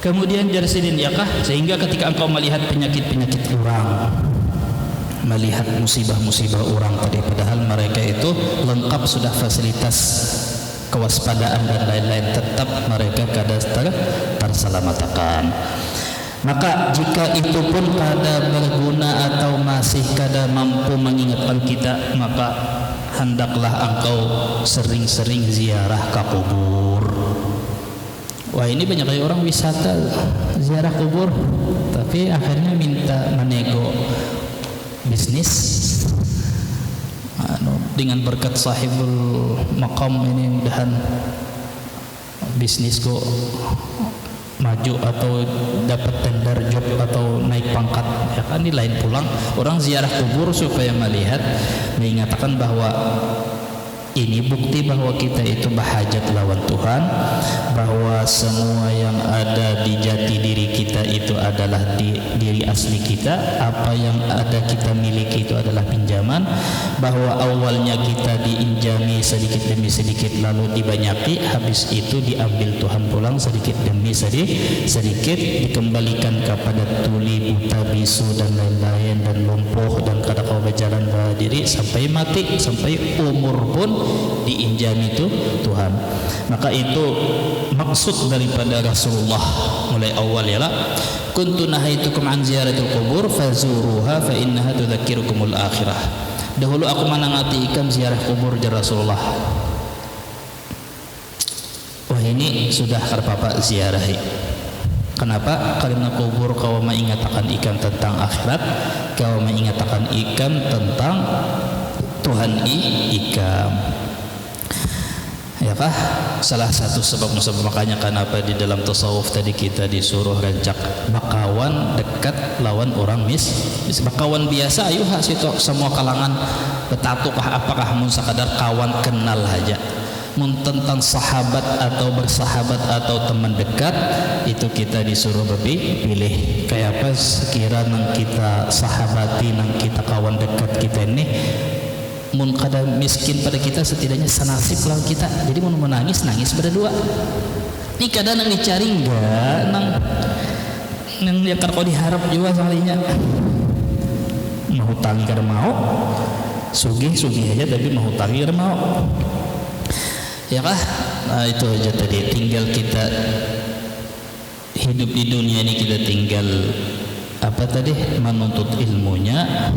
Kemudian dari sedin ya kah, sehingga ketika engkau melihat penyakit-penyakit orang, melihat musibah-musibah orang tadi, padahal mereka itu lengkap sudah fasilitas kewaspadaan dan lain-lain, tetap mereka kada terselamatkan. Maka jika itu pun kada berguna atau masih kada mampu mengingatkan kita, maka hendaklah engkau sering-sering ziarah ke kubur. Wah, ini banyak kali orang wisata ziarah kubur, tapi akhirnya minta menego bisnis. Dengan berkat sahibul maqam ini mudahan bisnis kok maju atau dapat tender job atau naik pangkat ya kan. Ini lain pulang orang ziarah kubur supaya melihat mengingatkan bahwa ini bukti bahwa kita itu berhajat lawan Tuhan, bahwa semua yang ada di jati diri kita itu adalah diri asli kita, apa yang ada kita miliki itu adalah pinjaman, bahwa awalnya kita diinjami sedikit demi sedikit lalu dibanyaki, habis itu diambil Tuhan pulang sedikit demi sedikit dikembalikan kepada tuli, buta, bisu dan lain-lain, dan lumpuh dan kada kau berjalan berdiri sampai mati, sampai umur pun diinjami itu Tuhan. Maka itu maksud daripada Rasulullah mulai awal ialah kuntu nahaitukum an ziyaratil qubur fazuruha fa innaha tudzakirukumul akhirah. Dahulu aku menangati ikam ziarah kubur dari Rasulullah. Wah, ini sudah karpapa ziarahi. Kenapa? Karena kubur kau mengingatkan ikam tentang akhirat, kau mengingatkan ikam tentang Tuhan ikam. Ya kah? Salah satu sebab makanya kenapa di dalam tasawuf tadi kita disuruh rancak bakawan dekat lawan orang bakawan biasa ayo situ semua kalangan betatukah apakah mun sakadar kawan kenal aja. Mun tentang sahabat atau bersahabat atau teman dekat itu kita disuruh pilih kayak apa sekira nang kita sahabati nang kita kawan dekat kita ini mun kada miskin pada kita setidaknya senasib lah kita, jadi mun menangis nangis berdua ini kadang nang dicari enggak nang yang kau diharap juga salinya mau hutangi kada mau sugih aja tapi mau hutangi kada mau ya kah. Nah, itu aja tadi, tinggal kita hidup di dunia ini kita tinggal apa tadi menuntut ilmunya,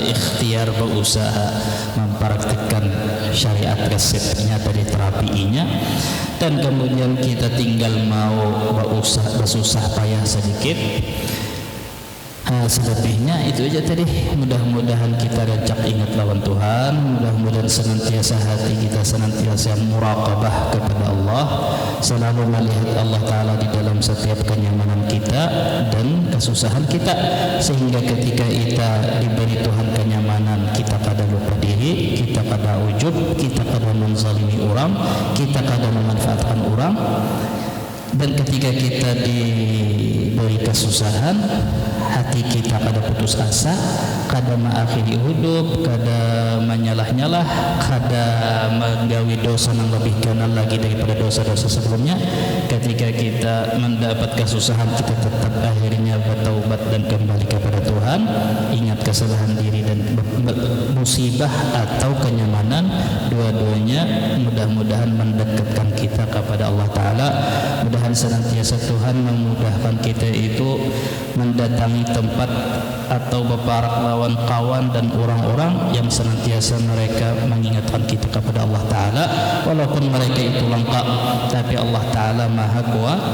ikhtiar berusaha mempraktikkan syariat resepnya tadi terapinya, dan kemudian kita tinggal mau bersusah payah sedikit. Selebihnya itu aja tadi, mudah-mudahan kita rancak ingat lawan Tuhan, mudah-mudahan senantiasa hati kita senantiasa muraqabah kepada Allah, selalu melihat Allah Ta'ala di dalam setiap kenyamanan kita dan kesusahan kita, sehingga ketika kita diberi Tuhan kenyamanan kita kada lupa diri, kita kada ujub, kita kada menzalimi orang, kita kada memanfaatkan orang. Dan ketika kita diberi kesusahan, hati kita kada putus asa, kada mengakhiri hidup, kada menyalah-nyalah, kada menggawi dosa yang lebih ganal lagi daripada dosa-dosa sebelumnya. Ketika kita mendapat kesusahan, kita tetap akhirnya bertaubat dan kembali kepada Tuhan, ingat kesalahan diri dan musibah atau kenyamanan, dua-duanya mudah-mudahan mendekatkan kita kepada Allah Ta'ala. Mudahan senantiasa Tuhan memudahkan kita itu mendatangi tempat atau beparak lawan kawan dan orang-orang yang senantiasa mereka mengingatkan kita kepada Allah Ta'ala, walaupun mereka itu lengkap tapi Allah Ta'ala maha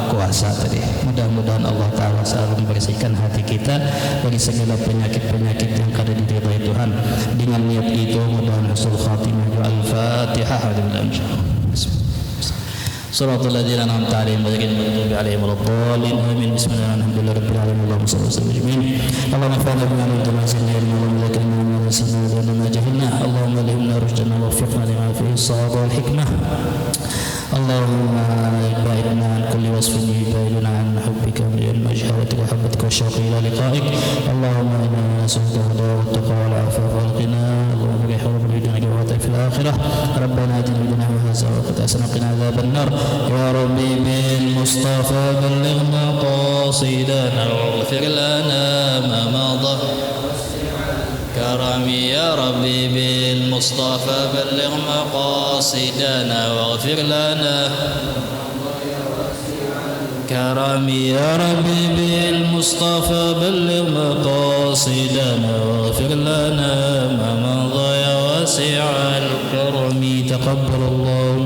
kuasa tadi. Mudah-mudahan Allah Ta'ala selalu membersihkan hati kita dari segala penyakit-penyakit yang kada diridhai Tuhan. Dengan niat itu mudah-mudahan husnul khatimah. Al-Fatihah. Suratul ladzina an'amta 'alaihim ghairil maghdubi 'alaihim waladdallin. Amin. Bismillahirrahmanirrahim. Alhamdulillahirabbil alamin. Allahumma shalli wa sallim ajma'in. Allahumma fa'alna bima 'allamtana Allahumma lakal hamdu wa sanna wa lana jahilna. Allahumma alhimna rushdana wa waffiqna lima fihi as-sawab wal hikmah. Allahumma ba'idna an kulli wasfin yubaiduna an hubbika min al-majhalati wa habbatika wa shauqi ila liqa'ik. Allahumma inna nas'aluka al-huda wa at-taqwa wal 'afafa wal ghina. Allahumma bihawlika wa bidunaka wa fil akhirah. Rabbana atina fid dunya hasanatan wa qina adhaban nar. Ya Rabbi bil Mustafa balligh maqasidana waghfir lana ma madha كرمي يا ربي بالمصطفى بلغ مقاصدنا واغفر لنا كرمي يا ربي بالمصطفى بلغ مقاصدنا واغفر لنا ما مضى يا واسع الكرم. تقبل الله